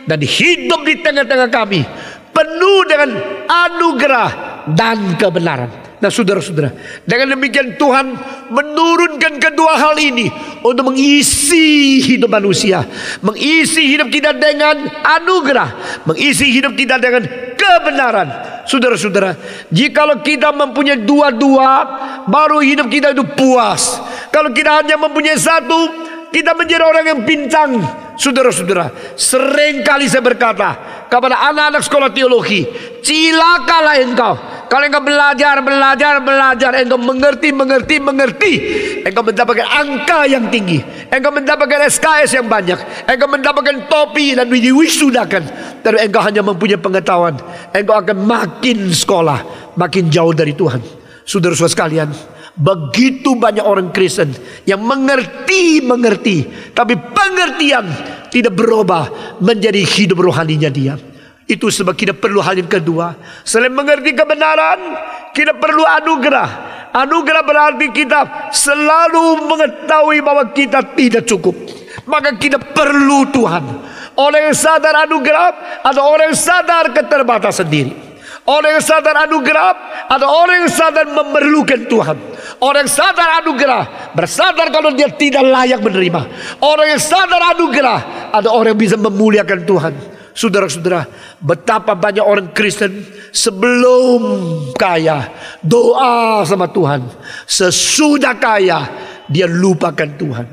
dan hidup di tengah-tengah kami, penuh dengan anugerah dan kebenaran. Nah saudara-saudara, dengan demikian Tuhan menurunkan kedua hal ini untuk mengisi hidup manusia, mengisi hidup kita dengan anugerah, mengisi hidup kita dengan kebenaran. Saudara-saudara, jikalau kita mempunyai dua-dua, baru hidup kita itu puas. Kalau kita hanya mempunyai satu, kita menjadi orang yang pincang. Saudara-saudara, seringkali saya berkata kepada anak-anak sekolah teologi, cilakalah engkau kalau engkau belajar, engkau mengerti, engkau mendapatkan angka yang tinggi, engkau mendapatkan SKS yang banyak, engkau mendapatkan topi dan diwisudakan, tapi engkau hanya mempunyai pengetahuan, engkau akan makin sekolah, makin jauh dari Tuhan. Saudara-saudara sekalian, begitu banyak orang Kristen yang mengerti, tapi pengertian tidak berubah menjadi hidup rohaninya dia. Itu sebab kita perlu hal yang kedua. Selain mengerti kebenaran, kita perlu anugerah. Anugerah berarti kita selalu mengetahui bahwa kita tidak cukup. Maka kita perlu Tuhan. Orang yang sadar anugerah atau orang yang sadar keterbatasan diri. Orang yang sadar anugerah atau orang yang sadar memerlukan Tuhan. Orang yang sadar anugerah bersadar kalau dia tidak layak menerima. Orang yang sadar anugerah ada orang yang bisa memuliakan Tuhan. Saudara-saudara, betapa banyak orang Kristen sebelum kaya doa sama Tuhan, sesudah kaya dia lupakan Tuhan.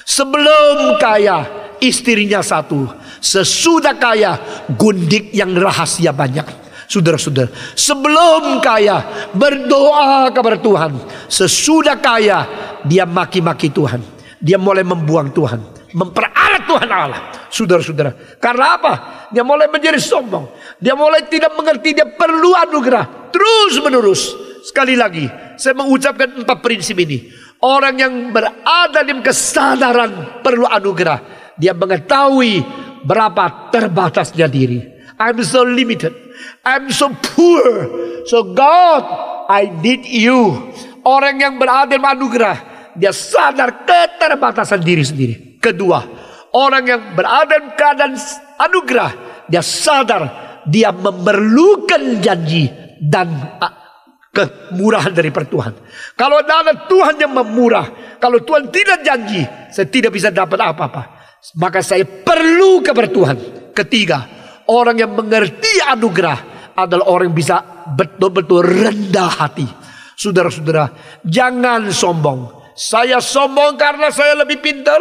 Sebelum kaya istrinya satu, sesudah kaya gundik yang rahasia banyak. Saudara-saudara, sebelum kaya berdoa kepada Tuhan, sesudah kaya dia maki-maki Tuhan, dia mulai membuang Tuhan, memperalat Tuhan Allah. Saudara-saudara, karena apa? Dia mulai menjadi sombong, dia mulai tidak mengerti, dia perlu anugerah terus menerus. Sekali lagi saya mengucapkan 4 prinsip ini. Orang yang berada di kesadaran perlu anugerah, dia mengetahui berapa terbatasnya diri. I'm so limited, I'm so poor, so God, I need you. Orang yang berada di anugerah, dia sadar keterbatasan diri sendiri. Kedua, orang yang berada dalam keadaan anugerah, dia sadar dia memerlukan janji dan kemurahan dari Tuhan. Kalau ada Tuhan yang memurah, kalau Tuhan tidak janji, saya tidak bisa dapat apa-apa. Maka saya perlu kepada Tuhan. Ketiga, orang yang mengerti anugerah adalah orang yang bisa betul-betul rendah hati. Saudara-saudara, jangan sombong. Saya sombong karena saya lebih pintar.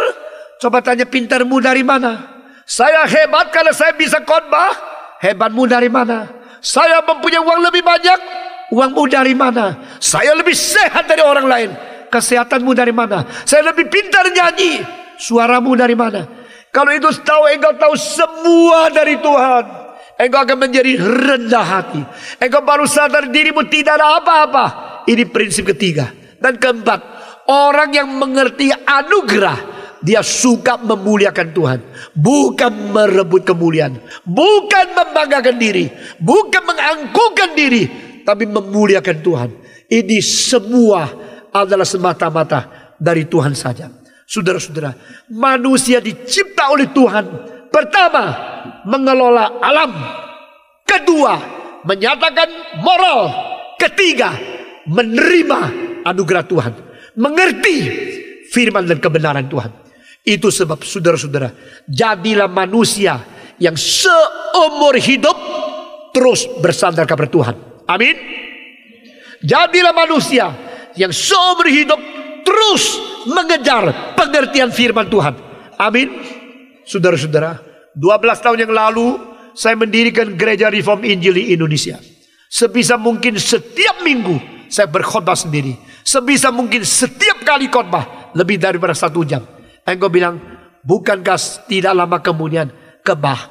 Coba tanya, pintarmu dari mana? Saya hebat karena saya bisa khotbah. Hebatmu dari mana? Saya mempunyai uang lebih banyak. Uangmu dari mana? Saya lebih sehat dari orang lain. Kesehatanmu dari mana? Saya lebih pintar nyanyi. Suaramu dari mana? Kalau itu tahu, engkau tahu semua dari Tuhan, engkau akan menjadi rendah hati. Engkau baru sadar dirimu tidak ada apa-apa. Ini prinsip ketiga. Dan keempat, orang yang mengerti anugerah, dia suka memuliakan Tuhan, bukan merebut kemuliaan, bukan membanggakan diri, bukan mengangkuhkan diri, tapi memuliakan Tuhan. Ini semua adalah semata-mata dari Tuhan saja. Saudara-saudara, manusia dicipta oleh Tuhan. Pertama, mengelola alam. Kedua, menyatakan moral. Ketiga, menerima anugerah Tuhan, mengerti firman dan kebenaran Tuhan. Itu sebab saudara-saudara, jadilah manusia yang seumur hidup terus bersandar kepada Tuhan. Amin. Jadilah manusia yang seumur hidup terus mengejar pengertian firman Tuhan. Amin. Saudara-saudara, 12 tahun yang lalu saya mendirikan Gereja Reform Injil di Indonesia. Sebisa mungkin setiap minggu saya berkhotbah sendiri. Sebisa mungkin setiap kali khotbah lebih daripada 1 jam. Engkau bilang, bukankah tidak lama kemudian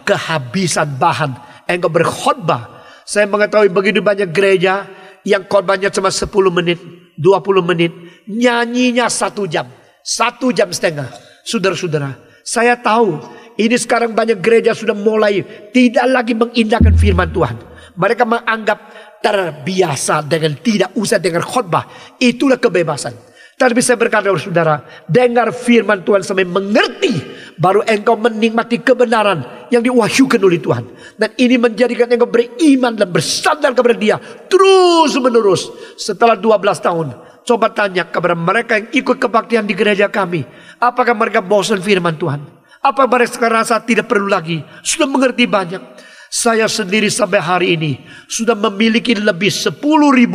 kehabisan bahan engkau berkhotbah? Saya mengetahui begitu banyak gereja yang khotbahnya cuma 10 menit, 20 menit, nyanyinya 1 jam, 1,5 jam. Saudara-saudara, saya tahu ini sekarang banyak gereja sudah mulai tidak lagi mengindahkan firman Tuhan. Mereka menganggap terbiasa dengan tidak usah dengar khotbah. Itulah kebebasan. Tapi saya berkata kepada saudara, dengar firman Tuhan sampai mengerti baru engkau menikmati kebenaran yang diwahyukan oleh Tuhan. Dan ini menjadikan engkau beriman dan bersandar kepada Dia terus menerus. Setelah 12 tahun, coba tanya kepada mereka yang ikut kebaktian di gereja kami, apakah mereka bosan firman Tuhan? Apa mereka rasa tidak perlu lagi? Sudah mengerti banyak. Saya sendiri sampai hari ini sudah memiliki lebih 10.000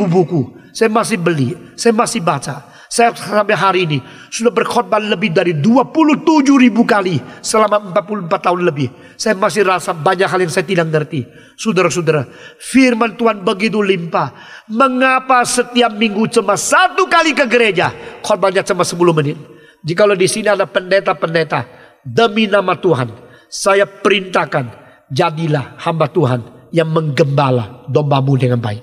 buku. Saya masih beli, saya masih baca. Saya sampai hari ini sudah berkhotbah lebih dari 27.000 kali selama 44 tahun lebih. Saya masih rasa banyak hal yang saya tidak ngerti. Saudara-saudara, firman Tuhan begitu limpah. Mengapa setiap minggu cuma 1 kali ke gereja? Khotbahnya cuma 10 menit. Jikalau di sini ada pendeta-pendeta, demi nama Tuhan, saya perintahkan, jadilah hamba Tuhan yang menggembala dombamu dengan baik.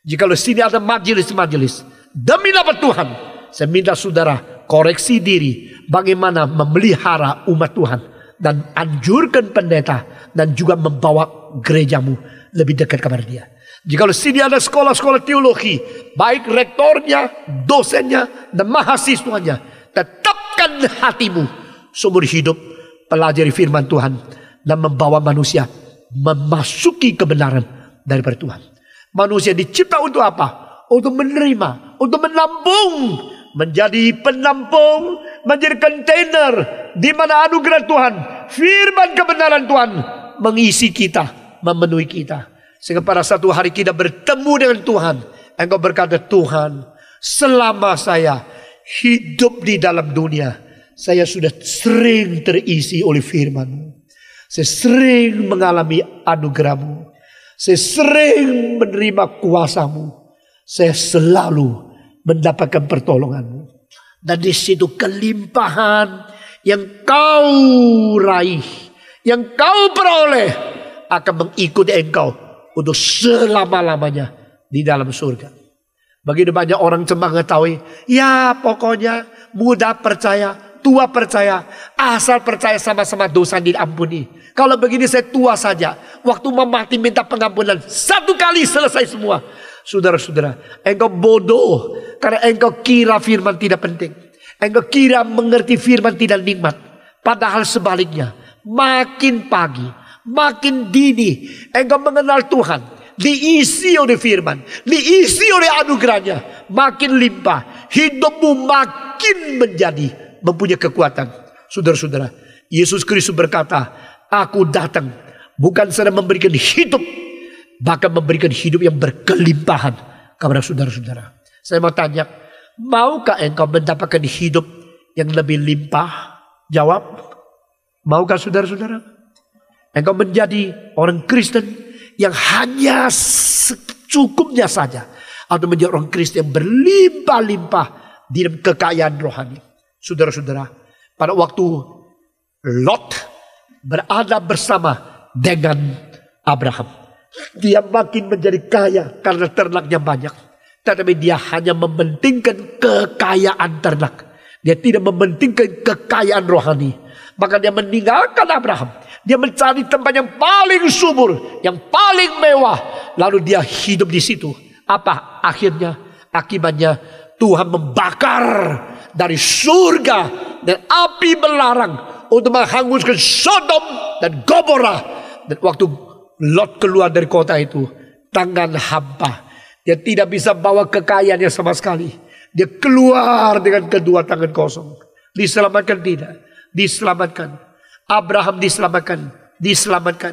Jikalau di sini ada majelis-majelis, demi nama Tuhan, saya minta saudara koreksi diri bagaimana memelihara umat Tuhan dan anjurkan pendeta dan juga membawa gerejamu lebih dekat kepada Dia. Jikalau di sini ada sekolah-sekolah teologi, baik rektornya, dosennya, dan mahasiswanya, tetapkan hatimu seumur hidup pelajari firman Tuhan dan membawa manusia memasuki kebenaran daripada Tuhan. Manusia dicipta untuk apa? Untuk menerima, untuk menampung, menjadi penampung, menjadi kontainer di mana anugerah Tuhan, firman kebenaran Tuhan mengisi kita, memenuhi kita. Sehingga pada satu hari kita bertemu dengan Tuhan, engkau berkata, Tuhan, selama saya hidup di dalam dunia, saya sudah sering terisi oleh firman-Mu. Saya sering mengalami anugerah-Mu. Saya sering menerima kuasa-Mu. Saya selalu mendapatkan pertolongan-Mu. Dan di situ kelimpahan yang kau raih, yang kau peroleh, akan mengikuti engkau untuk selama-lamanya di dalam surga. Begitu banyak orang cuma mengetahui, ya pokoknya mudah percaya, tua percaya, asal percaya sama-sama dosa diampuni. Kalau begini saya tua saja, waktu mau mati minta pengampunan 1 kali selesai semua. Saudara-saudara, engkau bodoh karena engkau kira firman tidak penting. Engkau kira mengerti firman tidak nikmat. Padahal sebaliknya, makin pagi, makin dini engkau mengenal Tuhan, diisi oleh firman, diisi oleh anugerahnya, makin limpah, hidupmu makin menjadi mempunyai kekuatan. Saudara-saudara, Yesus Kristus berkata, aku datang bukan sedang memberikan hidup, bahkan memberikan hidup yang berkelimpahan kepada saudara-saudara. Saya mau tanya, maukah engkau mendapatkan hidup yang lebih limpah? Jawab, maukah saudara-saudara? Engkau menjadi orang Kristen yang hanya secukupnya saja, atau menjadi orang Kristen yang berlimpah-limpah di dalam kekayaan rohani. Saudara-saudara, pada waktu Lot berada bersama dengan Abraham, dia makin menjadi kaya karena ternaknya banyak. Tetapi dia hanya mementingkan kekayaan ternak. Dia tidak mementingkan kekayaan rohani. Maka dia meninggalkan Abraham. Dia mencari tempat yang paling subur, yang paling mewah. Lalu dia hidup di situ. Apa akhirnya? Akibatnya Tuhan membakar dari surga dan api belarang untuk menghanguskan Sodom dan Gomora. Dan waktu Lot keluar dari kota itu, tangan hampa. Dia tidak bisa bawa kekayaannya sama sekali. Dia keluar dengan kedua tangan kosong. Diselamatkan tidak? Diselamatkan. Abraham diselamatkan. Diselamatkan.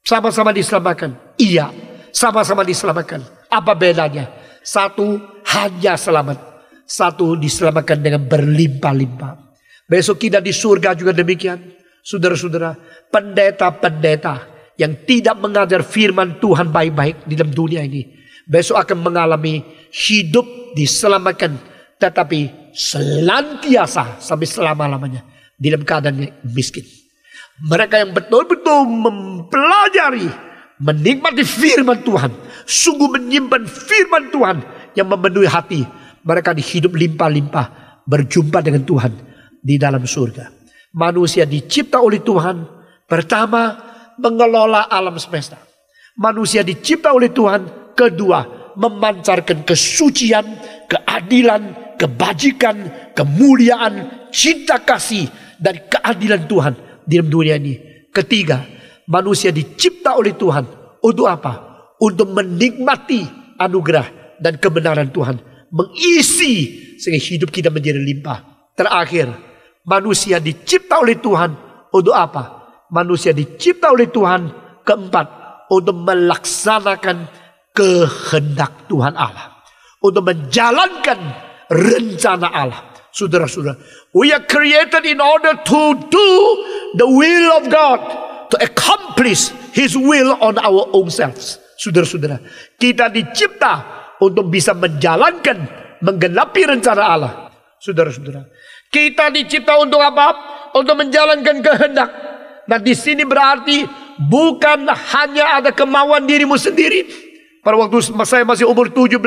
Sama-sama diselamatkan. Iya, sama-sama diselamatkan. Apa bedanya? Satu hanya selamat, satu diselamatkan dengan berlimpah-limpah. Besok kita di surga juga demikian. Saudara-saudara, pendeta-pendeta yang tidak mengajar firman Tuhan baik-baik di dalam dunia ini, besok akan mengalami hidup diselamatkan, tetapi senantiasa sampai selama-lamanya di dalam keadaan miskin. Mereka yang betul-betul mempelajari, menikmati firman Tuhan, sungguh menyimpan firman Tuhan yang memenuhi hati, mereka hidup limpah-limpah berjumpa dengan Tuhan di dalam surga. Manusia dicipta oleh Tuhan, pertama mengelola alam semesta. Manusia dicipta oleh Tuhan, kedua memancarkan kesucian, keadilan, kebajikan, kemuliaan, cinta kasih dan keadilan Tuhan di dalam dunia ini. Ketiga, manusia dicipta oleh Tuhan untuk apa? Untuk menikmati anugerah dan kebenaran Tuhan, mengisi sehingga hidup kita menjadi limpah. Terakhir, manusia dicipta oleh Tuhan untuk apa? Manusia dicipta oleh Tuhan, keempat, untuk melaksanakan kehendak Tuhan Allah, untuk menjalankan rencana Allah. Saudara-saudara, we are created in order to do the will of God, to accomplish His will on our own selves. Saudara-saudara, kita dicipta untuk bisa menjalankan, menggenapi rencana Allah. Saudara-saudara, kita dicipta untuk apa? Untuk menjalankan kehendak. Nah, di sini berarti bukan hanya ada kemauan dirimu sendiri. Pada waktu saya masih umur 17,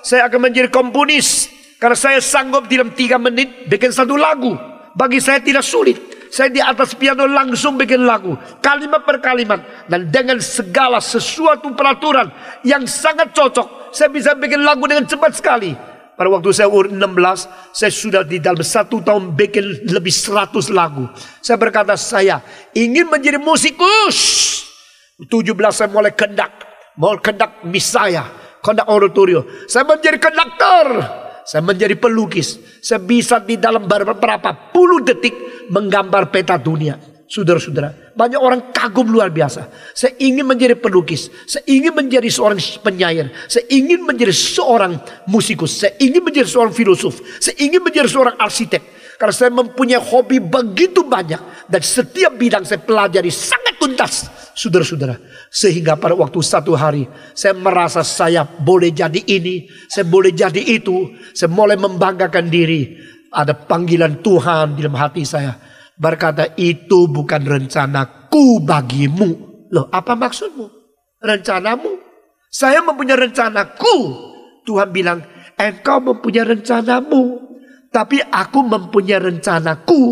saya akan menjadi komponis. Karena saya sanggup dalam 3 menit bikin satu lagu. Bagi saya tidak sulit. Saya di atas piano langsung bikin lagu, kalimat per kalimat, dan dengan segala sesuatu peraturan yang sangat cocok, saya bisa bikin lagu dengan cepat sekali. Pada waktu saya umur 16, saya sudah di dalam 1 tahun bikin lebih 100 lagu. Saya berkata saya ingin menjadi musikus. 17 saya mulai kendak misaya, kendak oratorio. Saya menjadi konduktor. Saya menjadi pelukis. Saya bisa di dalam beberapa puluh detik menggambar peta dunia. Saudara-saudara, banyak orang kagum luar biasa. Saya ingin menjadi pelukis. Saya ingin menjadi seorang penyair. Saya ingin menjadi seorang musikus. Saya ingin menjadi seorang filosof. Saya ingin menjadi seorang arsitek. Karena saya mempunyai hobi begitu banyak. Dan setiap bidang saya pelajari sangat tuntas. Saudara-saudara, sehingga pada waktu satu hari saya merasa saya boleh jadi ini, saya boleh jadi itu. Saya mulai membanggakan diri. Ada panggilan Tuhan di dalam hati saya. Berkata, itu bukan rencanaku bagimu. Loh, apa maksudmu? Rencanamu? Saya mempunyai rencanaku. Tuhan bilang, engkau mempunyai rencanamu. Tapi aku mempunyai rencanaku.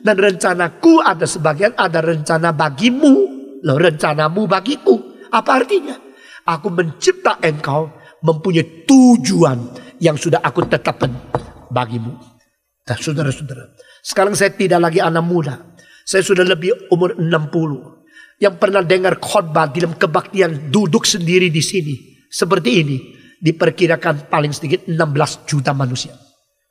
Dan rencanaku ada sebagian, ada rencana bagimu. Loh, rencanamu bagiku. Apa artinya? Aku mencipta engkau mempunyai tujuan yang sudah aku tetapkan bagimu. Nah, saudara-saudara, sekarang saya tidak lagi anak muda. Saya sudah lebih umur 60. Yang pernah dengar khotbah di dalam kebaktian duduk sendiri di sini seperti ini, diperkirakan paling sedikit 16 juta manusia.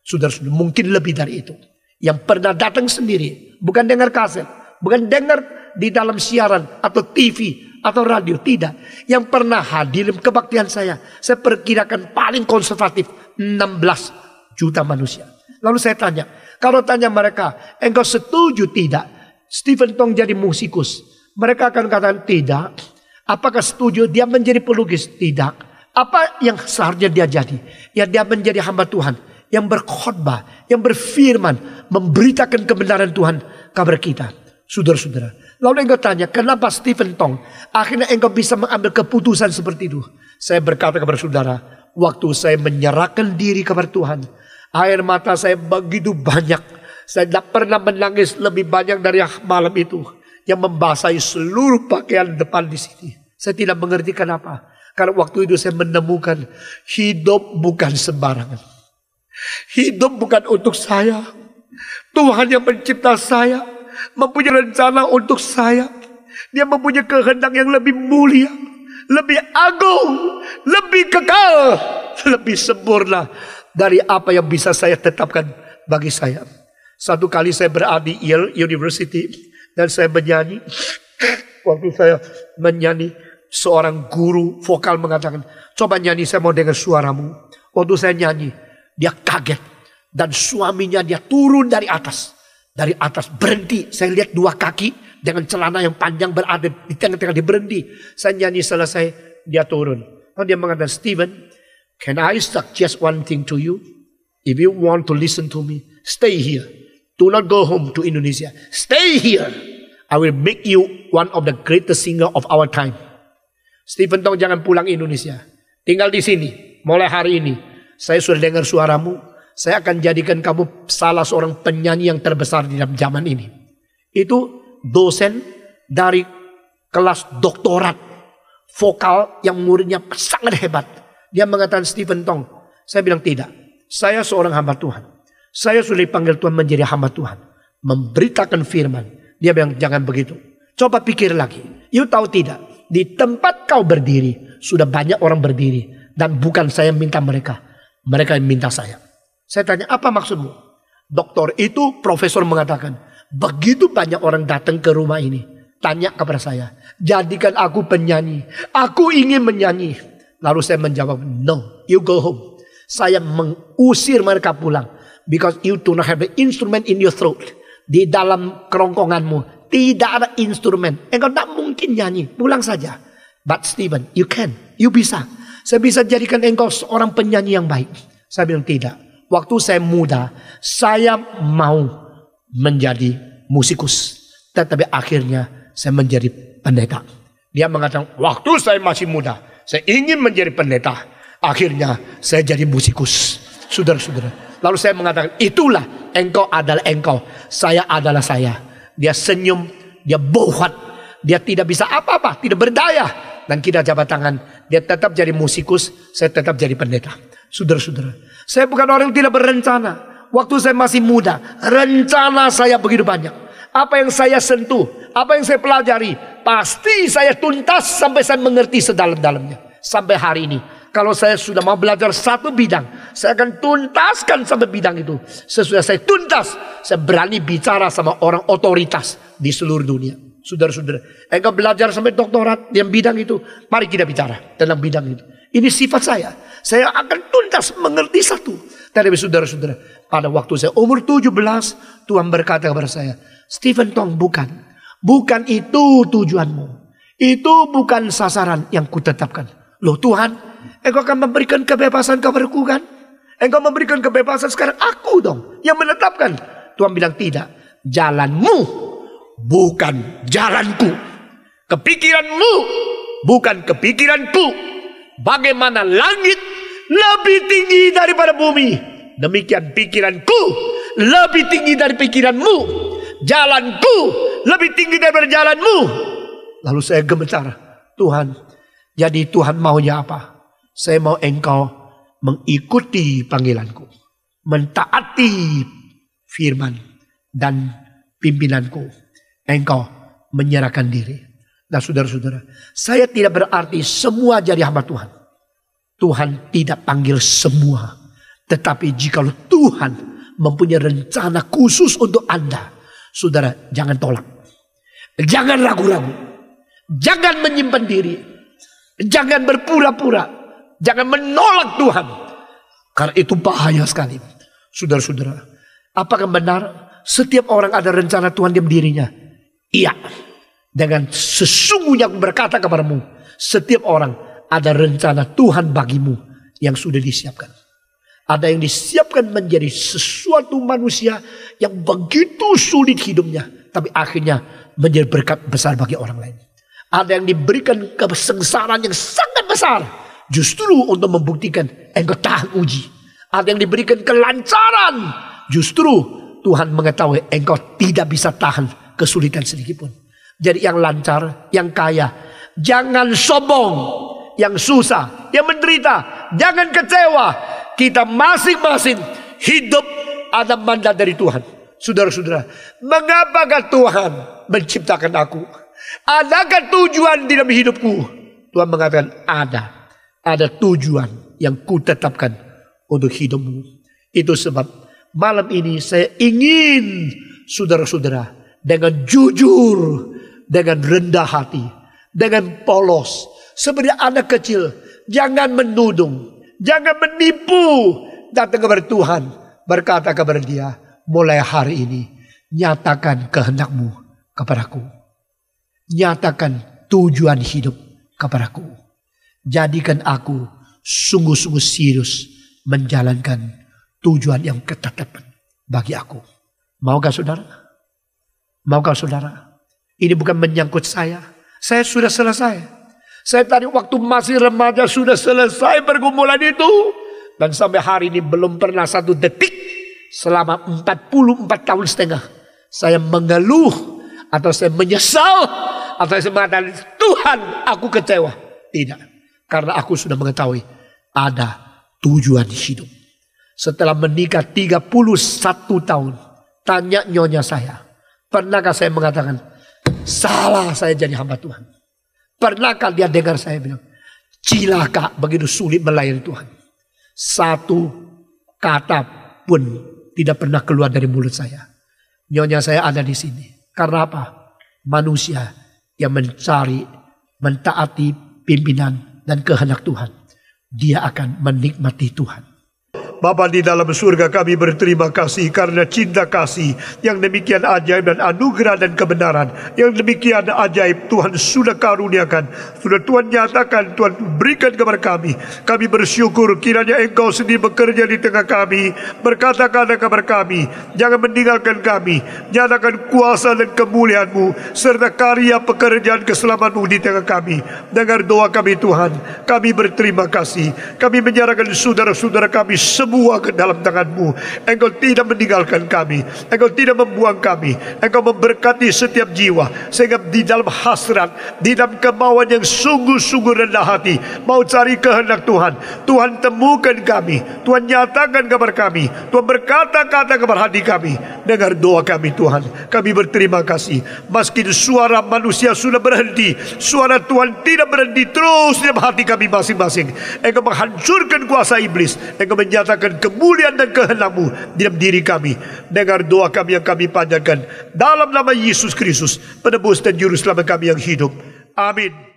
Saudara-saudara, mungkin lebih dari itu. Yang pernah datang sendiri, bukan dengar kaset, bukan dengar di dalam siaran atau TV atau radio, tidak. Yang pernah hadir kebaktian saya perkirakan paling konservatif 16 juta manusia. Lalu saya tanya, kalau tanya mereka, engkau setuju tidak Stephen Tong jadi musikus? Mereka akan katakan tidak. Apakah setuju dia menjadi pelukis? Tidak. Apa yang seharusnya dia jadi? Ya, dia menjadi hamba Tuhan yang berkhotbah, yang berfirman, memberitakan kebenaran Tuhan kabar kita. Saudara-saudara, lalu engkau tanya, kenapa Stephen Tong akhirnya engkau bisa mengambil keputusan seperti itu? Saya berkata kepada saudara, waktu saya menyerahkan diri kepada Tuhan, air mata saya begitu banyak. Saya tidak pernah menangis lebih banyak dari malam itu, yang membasahi seluruh pakaian depan di sini. Saya tidak mengerti kenapa. Karena waktu itu saya menemukan hidup bukan sembarangan. Hidup bukan untuk saya. Tuhan yang mencipta saya mempunyai rencana untuk saya. Dia mempunyai kehendak yang lebih mulia, lebih agung, lebih kekal, lebih sempurna dari apa yang bisa saya tetapkan bagi saya. Satu kali saya berada di Yale University dan saya menyanyi. Waktu saya menyanyi, seorang guru vokal mengatakan, coba nyanyi, saya mau dengar suaramu. Waktu saya nyanyi, dia kaget. Dan suaminya dia turun dari atas. Dari atas berhenti. Saya lihat 2 kaki dengan celana yang panjang berada di tengah-tengah, dia berhenti. Saya nyanyi selesai, dia turun. Lalu dia mengatakan, Stephen, can I suggest one thing to you? If you want to listen to me, stay here. Do not go home to Indonesia. Stay here. I will make you one of the greatest singer of our time. Stephen Tong, jangan pulang Indonesia. Tinggal di sini. Mulai hari ini, saya sudah dengar suaramu. Saya akan jadikan kamu salah seorang penyanyi yang terbesar di dalam zaman ini. Itu dosen dari kelas doktorat vokal yang muridnya sangat hebat. Dia mengatakan, Stephen Tong. Saya bilang tidak. Saya seorang hamba Tuhan. Saya sudah dipanggil Tuhan menjadi hamba Tuhan. memberitakan firman. Dia bilang jangan begitu. Coba pikir lagi. You tahu tidak? Di tempat kau berdiri sudah banyak orang berdiri. Dan bukan saya minta mereka. Mereka yang minta saya. Saya tanya apa maksudmu? Doktor itu profesor mengatakan. Begitu banyak orang datang ke rumah ini. Tanya kepada saya. Jadikan aku penyanyi. Aku ingin menyanyi. Lalu saya menjawab. No, you go home. Saya mengusir mereka pulang. Because you do not have the instrument in your throat. Di dalam kerongkonganmu tidak ada instrumen. Engkau tak mungkin nyanyi. Pulang saja. But Stephen, you can. You bisa. Saya bisa jadikan engkau seorang penyanyi yang baik. Saya bilang tidak. Waktu saya muda, saya mau menjadi musikus. Tetapi akhirnya saya menjadi pendeta. Dia mengatakan, waktu saya masih muda, saya ingin menjadi pendeta. Akhirnya saya jadi musikus. Saudara-saudara. Lalu saya mengatakan, itulah engkau adalah engkau. Saya adalah saya. Dia senyum, dia bohat. Dia tidak bisa apa-apa, tidak berdaya. Dan kita jabat tangan. Dia tetap jadi musikus, saya tetap jadi pendeta. Saudara-saudara. Saya bukan orang yang tidak berencana. Waktu saya masih muda, rencana saya begitu banyak. Apa yang saya sentuh, apa yang saya pelajari, pasti saya tuntas sampai saya mengerti sedalam-dalamnya. Sampai hari ini. Kalau saya sudah mau belajar satu bidang, saya akan tuntaskan sampai bidang itu. Sesudah saya tuntas, saya berani bicara sama orang otoritas di seluruh dunia. Saudara-saudara, engkau belajar sampai doktorat di bidang itu, mari kita bicara tentang bidang itu. Ini sifat saya. Saya akan tuntas mengerti satu. Tapi saudara-saudara, pada waktu saya umur 17, Tuhan berkata kepada saya, Stephen Tong, bukan itu tujuanmu. Itu bukan sasaran yang kutetapkan. Loh Tuhan, engkau akan memberikan kebebasan kepadaku kan? Engkau memberikan kebebasan sekarang aku dong yang menetapkan. Tuhan bilang tidak. Jalanmu bukan jalanku. Kepikiranmu bukan kepikiranku. Bagaimana langit lebih tinggi daripada bumi, demikian pikiranku lebih tinggi dari pikiranmu. Jalanku lebih tinggi daripada jalanmu. Lalu saya gemetar. Tuhan, jadi Tuhan maunya apa? Saya mau engkau mengikuti panggilanku. Mentaati firman dan pimpinanku. Engkau menyerahkan diri. Nah saudara-saudara, saya tidak berarti semua jadi hamba Tuhan. Tuhan tidak panggil semua. Tetapi jika Tuhan mempunyai rencana khusus untuk Anda, saudara jangan tolak. Jangan ragu-ragu. Jangan menyimpan diri. Jangan berpura-pura. Jangan menolak Tuhan. Karena itu bahaya sekali. Saudara-saudara, apakah benar setiap orang ada rencana Tuhan dalam dirinya? Iya. Dengan sesungguhnya aku berkata kepadamu, setiap orang ada rencana Tuhan bagimu yang sudah disiapkan. Ada yang disiapkan menjadi sesuatu manusia yang begitu sulit hidupnya, tapi akhirnya menjadi berkat besar bagi orang lain. Ada yang diberikan kesengsaraan yang sangat besar, justru untuk membuktikan engkau tahan uji. Ada yang diberikan kelancaran, justru Tuhan mengetahui engkau tidak bisa tahan kesulitan sedikitpun. Jadi yang lancar, yang kaya, jangan sombong. Yang susah, yang menderita, jangan kecewa. Kita masing-masing hidup ada mandat dari Tuhan. Saudara-saudara, mengapakah Tuhan menciptakan aku? Adakah tujuan di dalam hidupku? Tuhan mengatakan ada. Ada tujuan yang kutetapkan untuk hidupmu. Itu sebab malam ini saya ingin saudara-saudara dengan jujur, dengan rendah hati, dengan polos, seperti anak kecil, jangan menudung, jangan menipu, datang kepada Tuhan, berkata kepada Dia, mulai hari ini nyatakan kehendakmu kepadaku, nyatakan tujuan hidup kepadaku, jadikan aku sungguh-sungguh serius menjalankan tujuan yang ketetapan bagi aku. Maukah saudara? Maukah saudara? Ini bukan menyangkut saya. Saya sudah selesai. Saya tadi waktu masih remaja sudah selesai pergumulan itu. Dan sampai hari ini belum pernah satu detik selama 44 tahun setengah saya mengeluh atau saya menyesal atau saya mengatakan Tuhan aku kecewa. Tidak. Karena aku sudah mengetahui ada tujuan hidup. Setelah menikah 31 tahun Tanya nyonya saya, pernahkah saya mengatakan, salah saya jadi hamba Tuhan? Pernahkah dia dengar saya bilang, cilaka begitu sulit melayani Tuhan? Satu kata pun tidak pernah keluar dari mulut saya. Nyonya saya ada di sini. Karena apa? Manusia yang mencari, mentaati pimpinan dan kehendak Tuhan, dia akan menikmati Tuhan. Bapa di dalam surga, kami berterima kasih karena cinta kasih yang demikian ajaib dan anugerah dan kebenaran yang demikian ajaib Tuhan sudah karuniakan, sudah Tuhan nyatakan, Tuhan berikan kepada kami. Kami bersyukur kiranya Engkau sendiri bekerja di tengah kami, berkata-kata kepada kami, jangan meninggalkan kami, nyatakan kuasa dan kemuliaan-Mu serta karya pekerjaan keselamatan-Mu di tengah kami. Dengar doa kami Tuhan, kami berterima kasih. Kami menyerahkan saudara-saudara kami semua ke dalam tangan-Mu. Engkau tidak meninggalkan kami, Engkau tidak membuang kami, Engkau memberkati setiap jiwa sehingga di dalam hasrat, di dalam kemauan yang sungguh-sungguh rendah hati mau cari kehendak Tuhan, Tuhan temukan kami, Tuhan nyatakan kepada kami, Tuhan berkata-kata kepada hati kami. Dengar doa kami Tuhan, kami berterima kasih. Meski suara manusia sudah berhenti, suara Tuhan tidak berhenti terus di dalam hati kami masing-masing. Engkau menghancurkan kuasa iblis, Engkau menyatakan kemuliaan dan kehendak-Mu di dalam diri kami. Dengar doa kami yang kami panjatkan dalam nama Yesus Kristus, penebus dan juru selamat kami yang hidup. Amin.